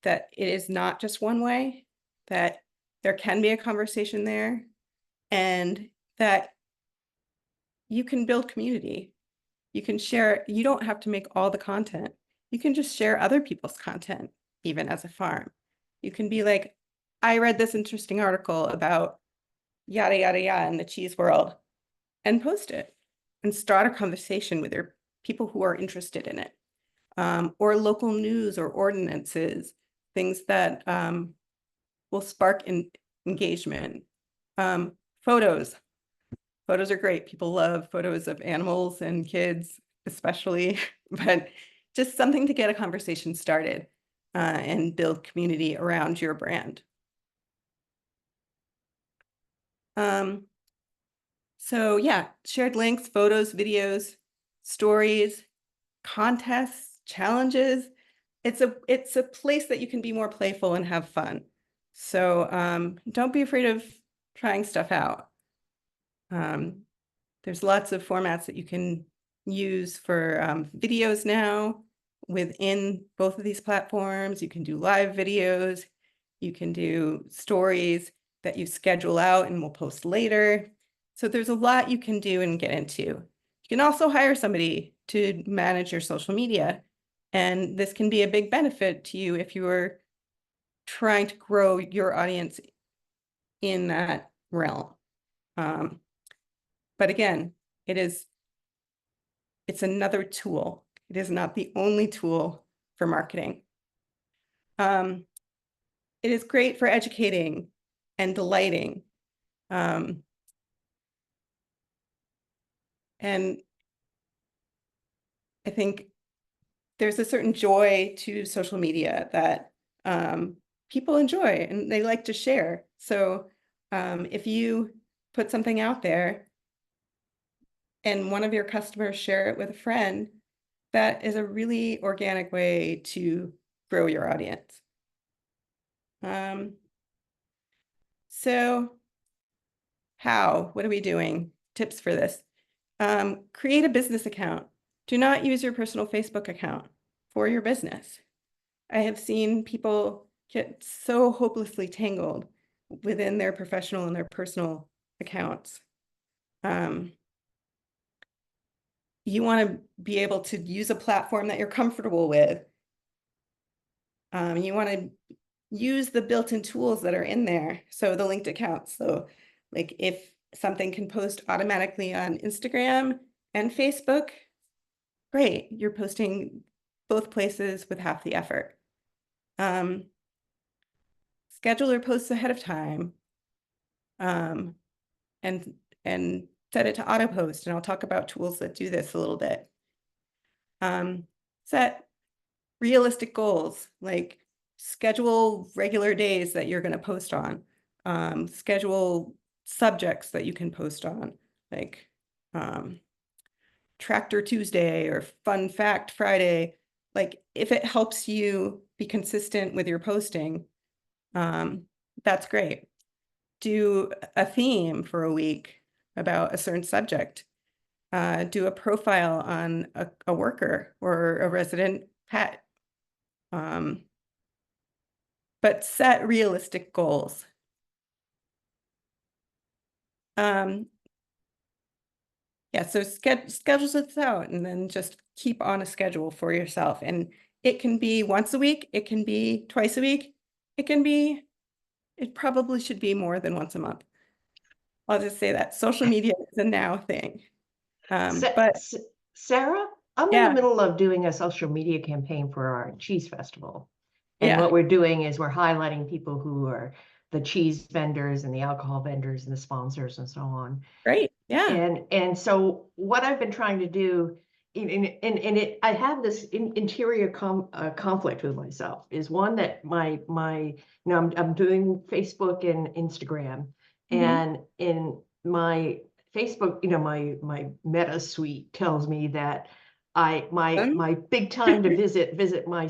that it is not just one way, that there can be a conversation there, and that you can build community. You can share, you don't have to make all the content. You can just share other people's content, even as a farm. You can be like, I read this interesting article about yada, yada, yada in the cheese world, and post it and start a conversation with your people who are interested in it. Or local news or ordinances, things that will spark engagement. Photos. Photos are great. People love photos of animals and kids, especially, but just something to get a conversation started and build community around your brand. So yeah, shared links, photos, videos, stories, contests, challenges. It's a place that you can be more playful and have fun. So don't be afraid of trying stuff out. There's lots of formats that you can use for videos now within both of these platforms. You can do live videos. You can do stories that you schedule out and will post later. So there's a lot you can do and get into. You can also hire somebody to manage your social media. And this can be a big benefit to you if you are trying to grow your audience in that realm. But again, it's another tool. It is not the only tool for marketing. It is great for educating and delighting. And I think there's a certain joy to social media that people enjoy and they like to share. So if you put something out there and one of your customers share it with a friend, that is a really organic way to grow your audience. So what are we doing? Tips for this. Create a business account. Do not use your personal Facebook account for your business. I have seen people get so hopelessly tangled within their professional and their personal accounts. You want to be able to use a platform that you're comfortable with. You want to use the built-in tools that are in there. So the linked accounts. So like if something can post automatically on Instagram and Facebook, great. You're posting both places with half the effort. Schedule your posts ahead of time and set it to auto post. And I'll talk about tools that do this a little bit. Set realistic goals, like schedule regular days that you're going to post on. Schedule subjects that you can post on, like Tractor Tuesday or Fun Fact Friday. Like if it helps you be consistent with your posting, that's great. Do a theme for a week about a certain subject. Do a profile on a worker or a resident pet. But set realistic goals. Yeah, so schedule this out and then just keep on a schedule for yourself. And it can be once a week, it can be twice a week, it probably should be more than once a month. I'll just say that social media is a now thing. But Sarah, I'm in yeah. the middle of doing a social media campaign for our cheese festival. And Yeah. what we're doing is we're highlighting people who are the cheese vendors and the alcohol vendors and the sponsors and so on. Great. Yeah. And so what I've been trying to do, I have this interior conflict with myself. Is one that I'm doing Facebook and Instagram, and in my Facebook, my Meta suite tells me that my big time to visit my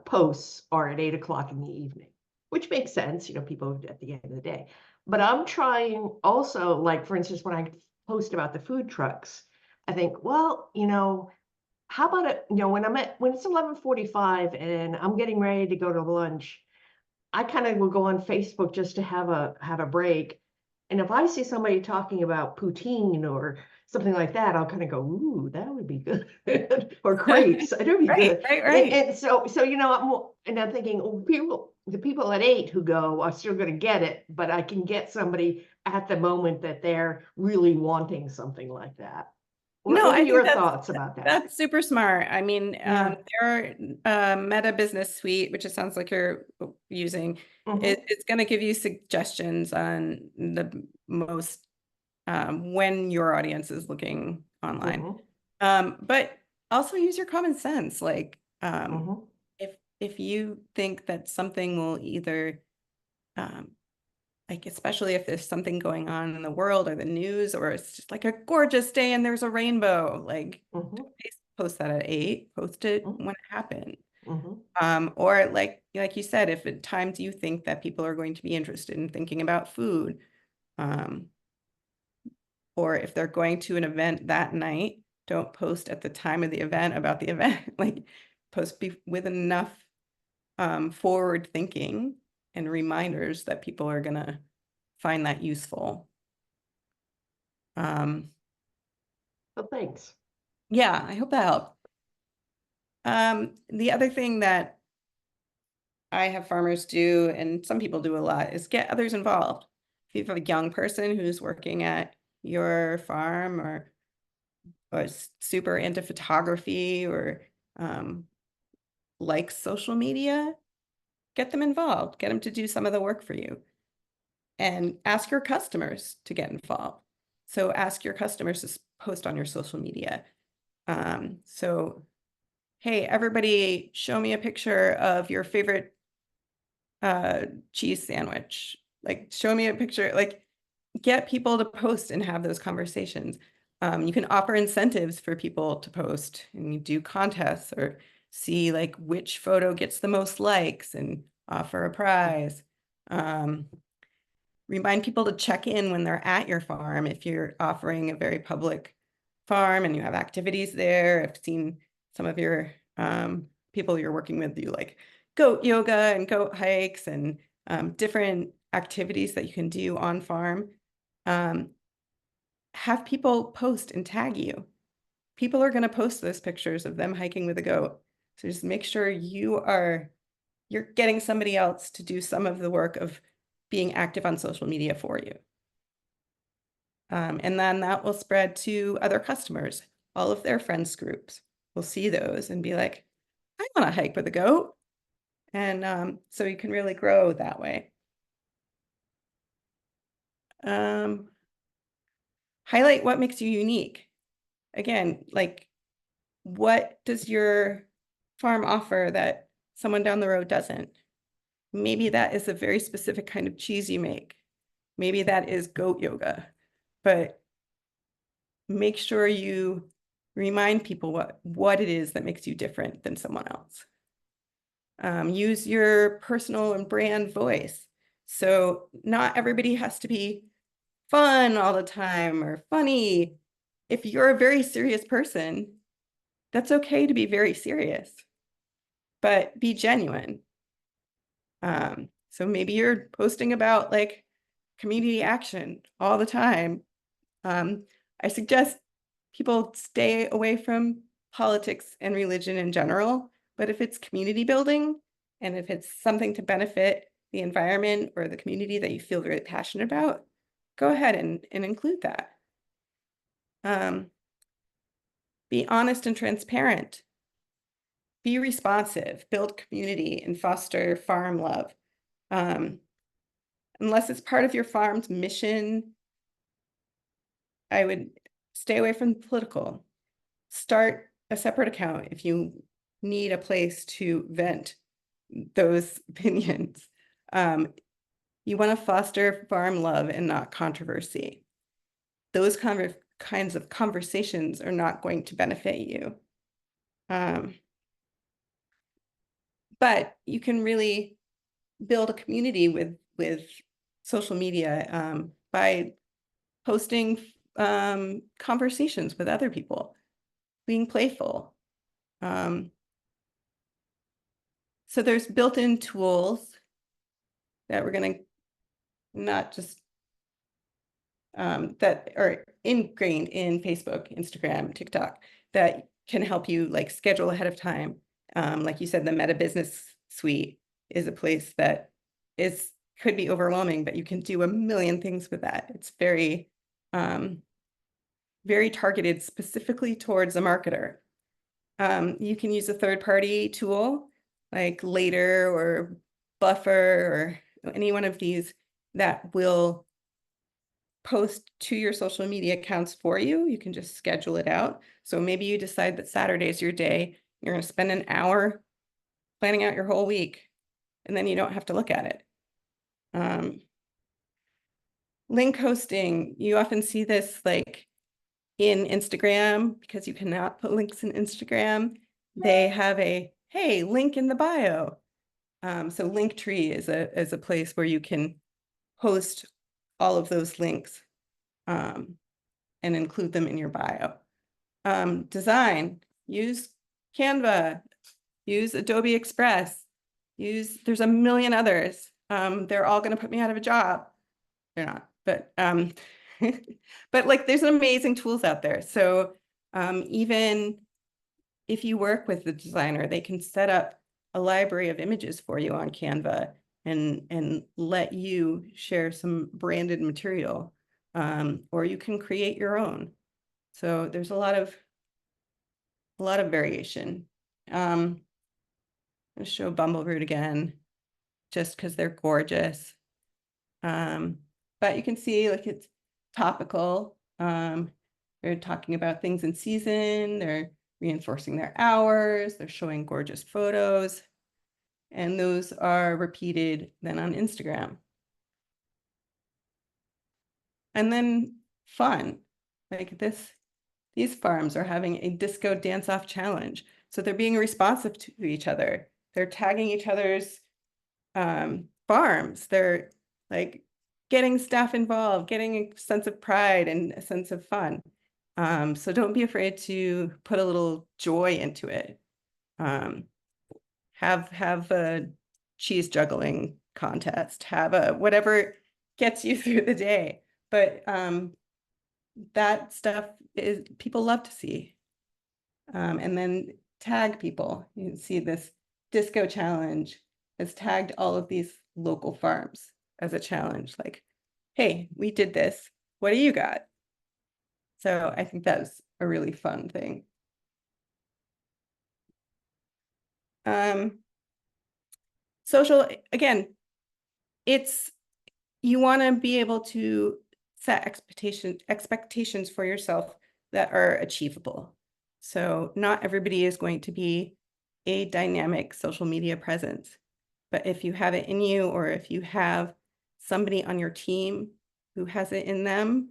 posts are at 8 o'clock in the evening, which makes sense. People at the end of the day. But I'm trying also, like, for instance, when I post about the food trucks, I think, well, how about it, when it's 11:45 and I'm getting ready to go to lunch, I kind of will go on Facebook just to have a break. And if I see somebody talking about poutine or something like that, I'll kind of go, ooh, that would be good. Or crepes, that would be Right, good. right. And so I'm thinking, oh, the people at 8 who go are still going to get it, but I can get somebody at the moment that they're really wanting something like that. No, What are I think your thoughts about that? that's super smart. I mean, Yeah. their Meta Business Suite, which it sounds like you're using, Mhm. it's going to give you suggestions on the most when your audience is looking online. But also use your common sense. Like, Mhm. if you think that something will either like, especially if there's something going on in the world or the news, or it's just like a gorgeous day and there's a rainbow, like, Mhm. don't post that at 8, post it Mhm. when it happened. Mhm. Or like you said, if at times you think that people are going to be interested in thinking about food, um, or if they're going to an event that night, don't post at the time of the event about the event. Like, post with enough forward thinking and reminders that people are gonna find that useful. Well, thanks. Yeah, I hope that helped. The other thing that I have farmers do, and some people do a lot, is get others involved. If you have a young person who's working at your farm, or is super into photography, or likes social media, get them involved, get them to do some of the work for you, and ask your customers to get involved. So ask your customers to post on your social media. So, hey, everybody, show me a picture of your favorite cheese sandwich. Like, show me a picture, like, get people to post and have those conversations. You can offer incentives for people to post, and you do contests, or see like which photo gets the most likes and offer a prize. Remind people to check in when they're at your farm. If you're offering a very public farm and you have activities there, I've seen some of your people you're working with do like goat yoga and goat hikes, and different activities that you can do on farm. Have people post and tag you. People are going to post those pictures of them hiking with a goat. So just make sure you're getting somebody else to do some of the work of being active on social media for you. And then that will spread to other customers. All of their friends groups will see those and be like, I want to hike with a goat. And so you can really grow that way. Highlight what makes you unique. Again, like, what does your farm offer that someone down the road doesn't? Maybe that is a very specific kind of cheese you make. Maybe that is goat yoga, but make sure you remind people what it is that makes you different than someone else. Use your personal and brand voice. So not everybody has to be fun all the time or funny. If you're a very serious person, that's okay to be very serious, but be genuine. So maybe you're posting about like community action all the time. I suggest people stay away from politics and religion in general, but if it's community building and if it's something to benefit the environment or the community that you feel very passionate about, go ahead and include that. Be honest and transparent. be responsive, build community, and foster farm love. Unless it's part of your farm's mission, I would stay away from the political. Start a separate account if you need a place to vent those opinions. You want to foster farm love and not controversy. Those kinds of conversations are not going to benefit you. But you can really build a community with social media by posting conversations with other people, being playful. So there's built-in tools that we're going to not just that are ingrained in Facebook, Instagram, TikTok that can help you like schedule ahead of time. Like you said, the Meta Business Suite is a place that could be overwhelming, but you can do a million things with that. It's very, very targeted specifically towards a marketer. You can use a third-party tool like Later or Buffer or any one of these that will post to your social media accounts for you. You can just schedule it out. So maybe you decide that Saturday is your day. You're going to spend an hour planning out your whole week, and then you don't have to look at it. Link hosting, you often see this like in Instagram because you cannot put links in Instagram. They have a, hey, link in the bio. So Linktree is a place where you can host all of those links and include them in your bio. Design, use Canva, use Adobe Express, there's a million others. They're all going to put me out of a job. They're not, but but like there's amazing tools out there. So even if you work with the designer, they can set up a library of images for you on Canva and let you share some branded material, or you can create your own. So there's a lot of variation. I'll show Bumbleroot again, just because they're gorgeous. But you can see like it's topical. They're talking about things in season. They're reinforcing their hours. They're showing gorgeous photos. And those are repeated then on Instagram. And then fun, like these farms are having a disco dance-off challenge. So they're being responsive to each other. They're tagging each other's farms. They're like getting staff involved, getting a sense of pride and a sense of fun. So don't be afraid to put a little joy into it. Have a cheese juggling contest, have a whatever gets you through the day. But that stuff is people love to see. And then tag people. You can see this disco challenge has tagged all of these local farms as a challenge. Like, hey, we did this. What do you got? So I think that's a really fun thing. Social, again, you want to be able to set expectations for yourself that are achievable. So not everybody is going to be a dynamic social media presence, but if you have it in you, or if you have somebody on your team who has it in them,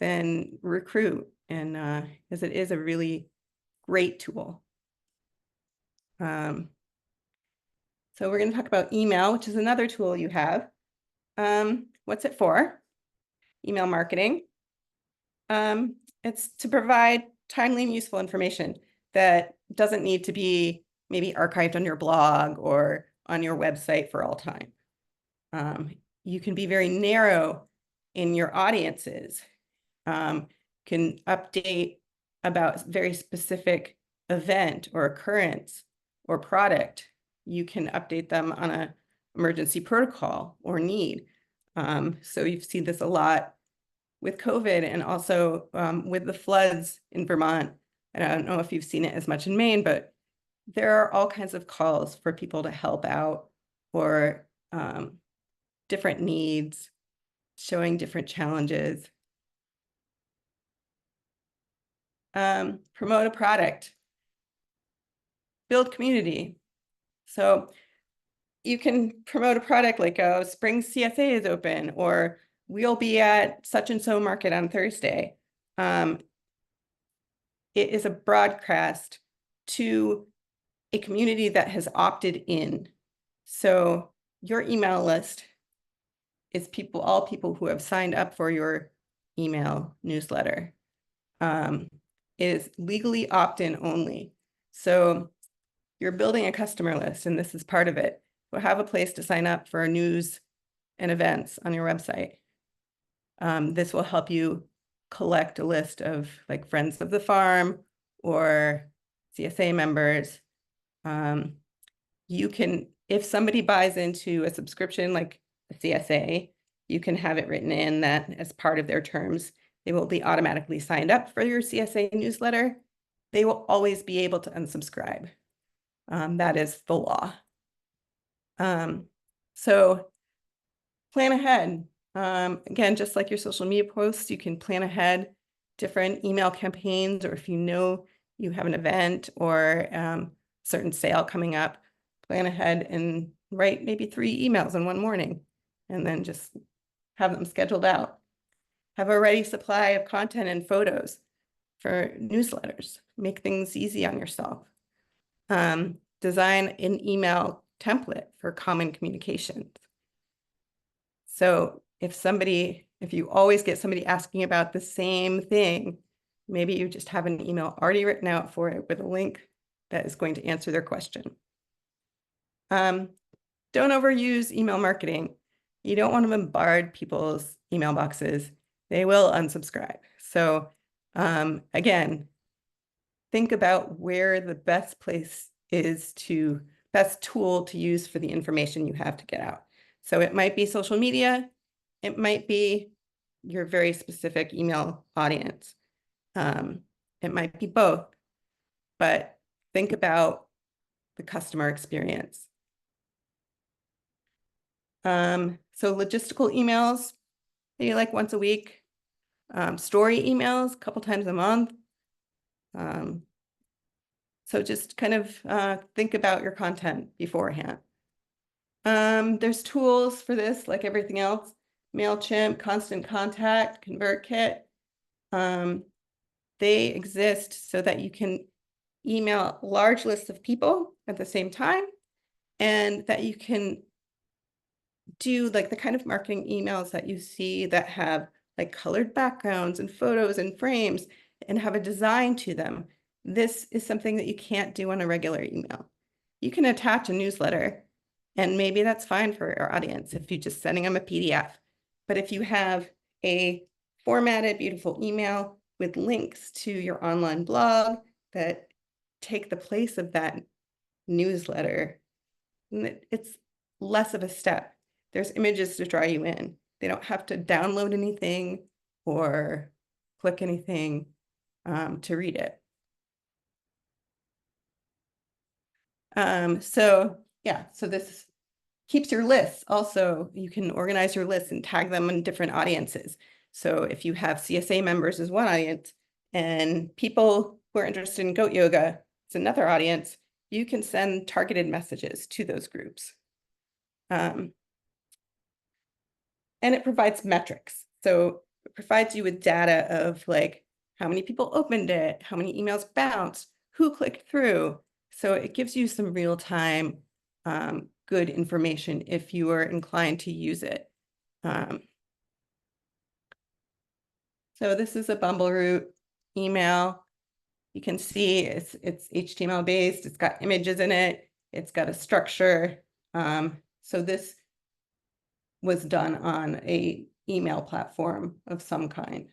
then recruit, and because it is a really great tool. So we're going to talk about email, which is another tool you have. What's it for? Email marketing. It's to provide timely and useful information that doesn't need to be maybe archived on your blog or on your website for all time. You can be very narrow in your audiences. Can update about very specific event or occurrence or product. You can update them on an emergency protocol or need. So you've seen this a lot with COVID, and also with the floods in Vermont. And I don't know if you've seen it as much in Maine, but there are all kinds of calls for people to help out or different needs, showing different challenges. Promote a product, build community. So you can promote a product like spring CSA is open, or we'll be at such and so market on Thursday. It is a broadcast to a community that has opted in. So your email list is all people who have signed up for your email newsletter. Is legally opt-in only. So you're building a customer list, and this is part of it. We'll have a place to sign up for news and events on your website. This will help you collect a list of like friends of the farm or CSA members. You can, if somebody buys into a subscription like a CSA, you can have it written in that as part of their terms, they will be automatically signed up for your CSA newsletter. They will always be able to unsubscribe. That is the law. So plan ahead. Again, just like your social media posts, you can plan ahead different email campaigns, or if you know you have an event or certain sale coming up, plan ahead and write maybe 3 emails in one morning and then just have them scheduled out. Have a ready supply of content and photos for newsletters. Make things easy on yourself. Design an email template for common communications. So if you always get somebody asking about the same thing, maybe you just have an email already written out for it with a link that is going to answer their question. Don't overuse email marketing. You don't want to bombard people's email boxes. They will unsubscribe. So again, think about where the best tool to use for the information you have to get out. So it might be social media. It might be your very specific email audience. It might be both, but think about the customer experience. So logistical emails, maybe like once a week. Story emails, a couple times a month. So just kind of think about your content beforehand. There's tools for this, like everything else. MailChimp, Constant Contact, ConvertKit. They exist so that you can email large lists of people at the same time, and that you can do like the kind of marketing emails that you see that have like colored backgrounds and photos and frames and have a design to them. This is something that you can't do on a regular email. You can attach a newsletter, and maybe that's fine for your audience if you're just sending them a PDF. But if you have a formatted, beautiful email with links to your online blog that take the place of that newsletter, it's less of a step. There's images to draw you in. They don't have to download anything or click anything to read it. So this keeps your lists. Also, you can organize your lists and tag them in different audiences. So if you have CSA members as one audience and people who are interested in goat yoga is another audience, you can send targeted messages to those groups. And it provides metrics. So it provides you with data of like how many people opened it, how many emails bounced, who clicked through. So it gives you some real-time good information if you are inclined to use it. So this is a Bumbleroot email. You can see it's HTML based. It's got images in it. It's got a structure. So this was done on an email platform of some kind.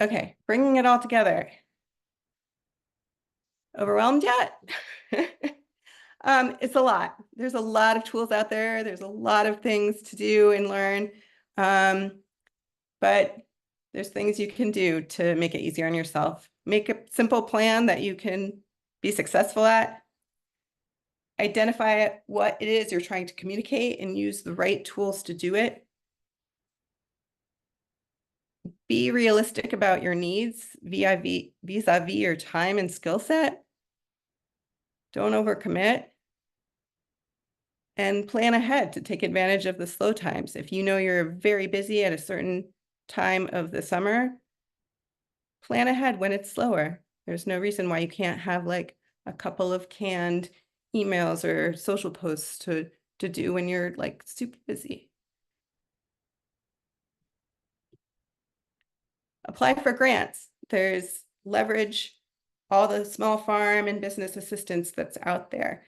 Okay, bringing it all together. Overwhelmed yet? It's a lot. There's a lot of tools out there. There's a lot of things to do and learn. But There's things you can do to make it easier on yourself. Make a simple plan that you can be successful at. Identify what it is you're trying to communicate and use the right tools to do it. Be realistic about your needs vis-a-vis your time and skill set. Don't overcommit. And plan ahead to take advantage of the slow times. If you know you're very busy at a certain time of the summer, plan ahead when it's slower. There's no reason why you can't have like a couple of canned emails or social posts to do when you're like super busy. Apply for grants. There's leverage all the small farm and business assistance that's out there.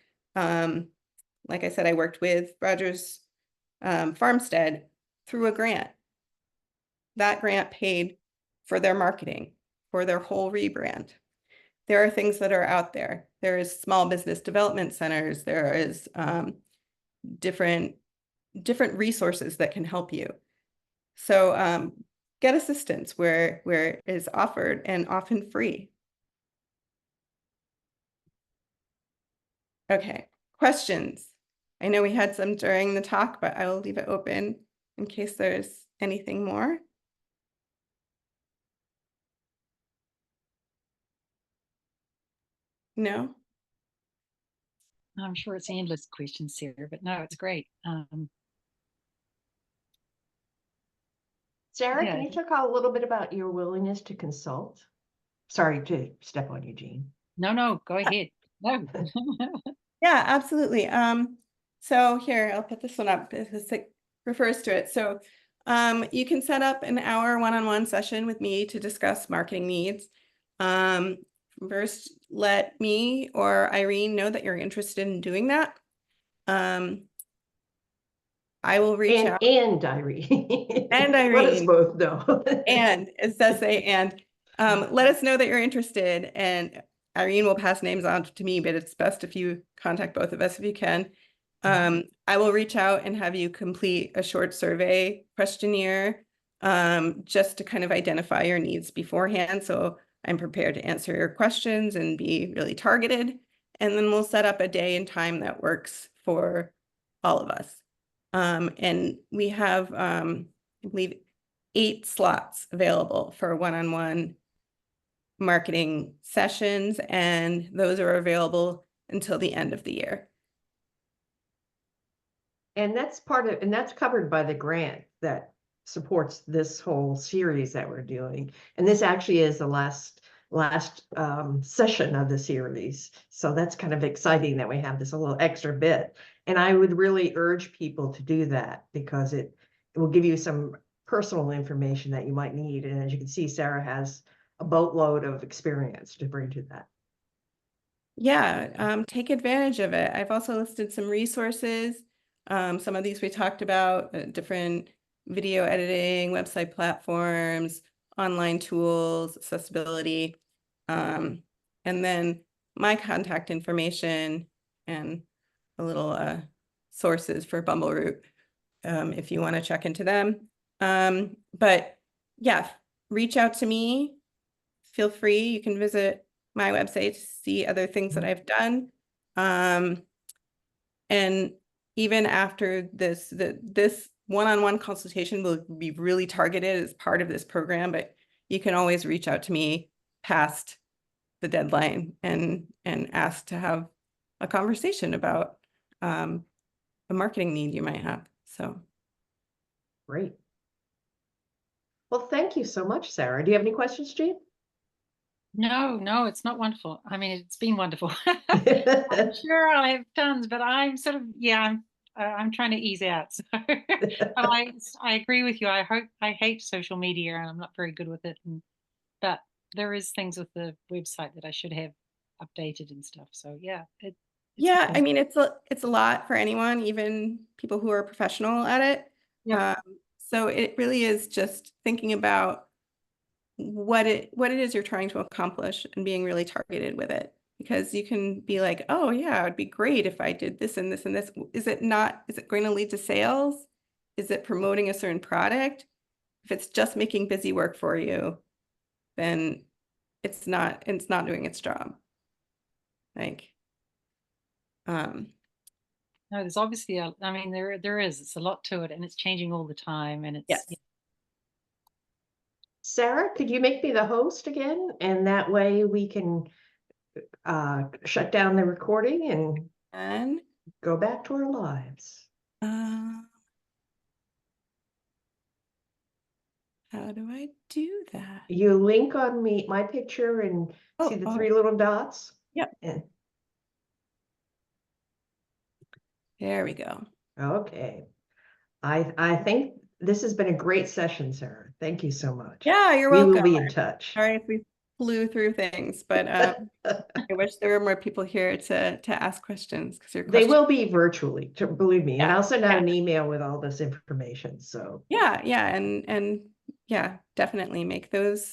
Like I said, I worked with Rogers Farmstead through a grant. That grant paid for their marketing, for their whole rebrand. There are things that are out there. There is small business development centers. There is different resources that can help you. So get assistance where it is offered and often free. Okay, questions. I know we had some during the talk, but I will leave it open in case there's anything more. No? I'm sure it's endless questions, Sarah, but no, it's great. Sarah, Yeah. can you talk a little bit about your willingness to consult? Sorry to step on you, Jean. No, go ahead. No. Yeah, absolutely. So here, I'll put this one up because it refers to it. So you can set up an hour one-on-one session with me to discuss marketing needs. First, let me or Irene know that you're interested in doing that. I will reach out. And Irene. And Let us Irene. both know. And it does say, and let us know that you're interested. And Irene will pass names on to me, but it's best if you contact both of us if you can. I will reach out and have you complete a short survey questionnaire just to kind of identify your needs beforehand. So I'm prepared to answer your questions and be really targeted. And then we'll set up a day and time that works for all of us. And we have, I believe, 8 slots available for one-on-one marketing sessions, and those are available until the end of the year. And that's that's covered by the grant that supports this whole series that we're doing. And this actually is the last session of the series. So that's kind of exciting that we have this a little extra bit. And I would really urge people to do that because it will give you some personal information that you might need. And as you can see, Sarah has a boatload of experience to bring to that. Yeah, take advantage of it. I've also listed some resources. Some of these we talked about, different video editing, website platforms, online tools, accessibility, and then my contact information and a little sources for Bumbleroot if you want to check into them. But yeah, reach out to me. Feel free. You can visit my website to see other things that I've done. And even after this, this one-on-one consultation will be really targeted as part of this program, but you can always reach out to me past the deadline and ask to have a conversation about a marketing need you might have. So great. Well, thank you so much, Sarah. Do you have any questions, Jean? No, it's not wonderful. I mean, it's been wonderful. I'm sure I have tons, but I'm sort of, yeah, I'm trying to ease out. So I agree with you. I hate social media and I'm not very good with it. But there is things with the website that I should have updated and stuff. So yeah, yeah, I mean, it's a lot for anyone, even people who are professional at it. Yep. So it really is just thinking about what it is you're trying to accomplish and being really targeted with it. Because you can be like, oh yeah, it'd be great if I did this and this and this. Is it going to lead to sales? Is it promoting a certain product? if it's just making busy work for you, then it's not doing its job. Like, No, there's obviously I mean, there is, it's a lot to it, and it's changing all the time, and it's, yes. Sarah, could you make me the host again? And that way we can shut down the recording and And go back to our lives. how do I do that? You link on my picture and see the three little dots? Yep. And There we go. okay. I think this has been a great session, Sarah. Thank you so much. Yeah, you're We welcome. will be in touch. Sorry if we flew through things, but I wish there were more people here to ask questions, because They will be virtually, believe me, and Yeah, I'll send out yeah. an email with all this information. So Yeah, and yeah, definitely make those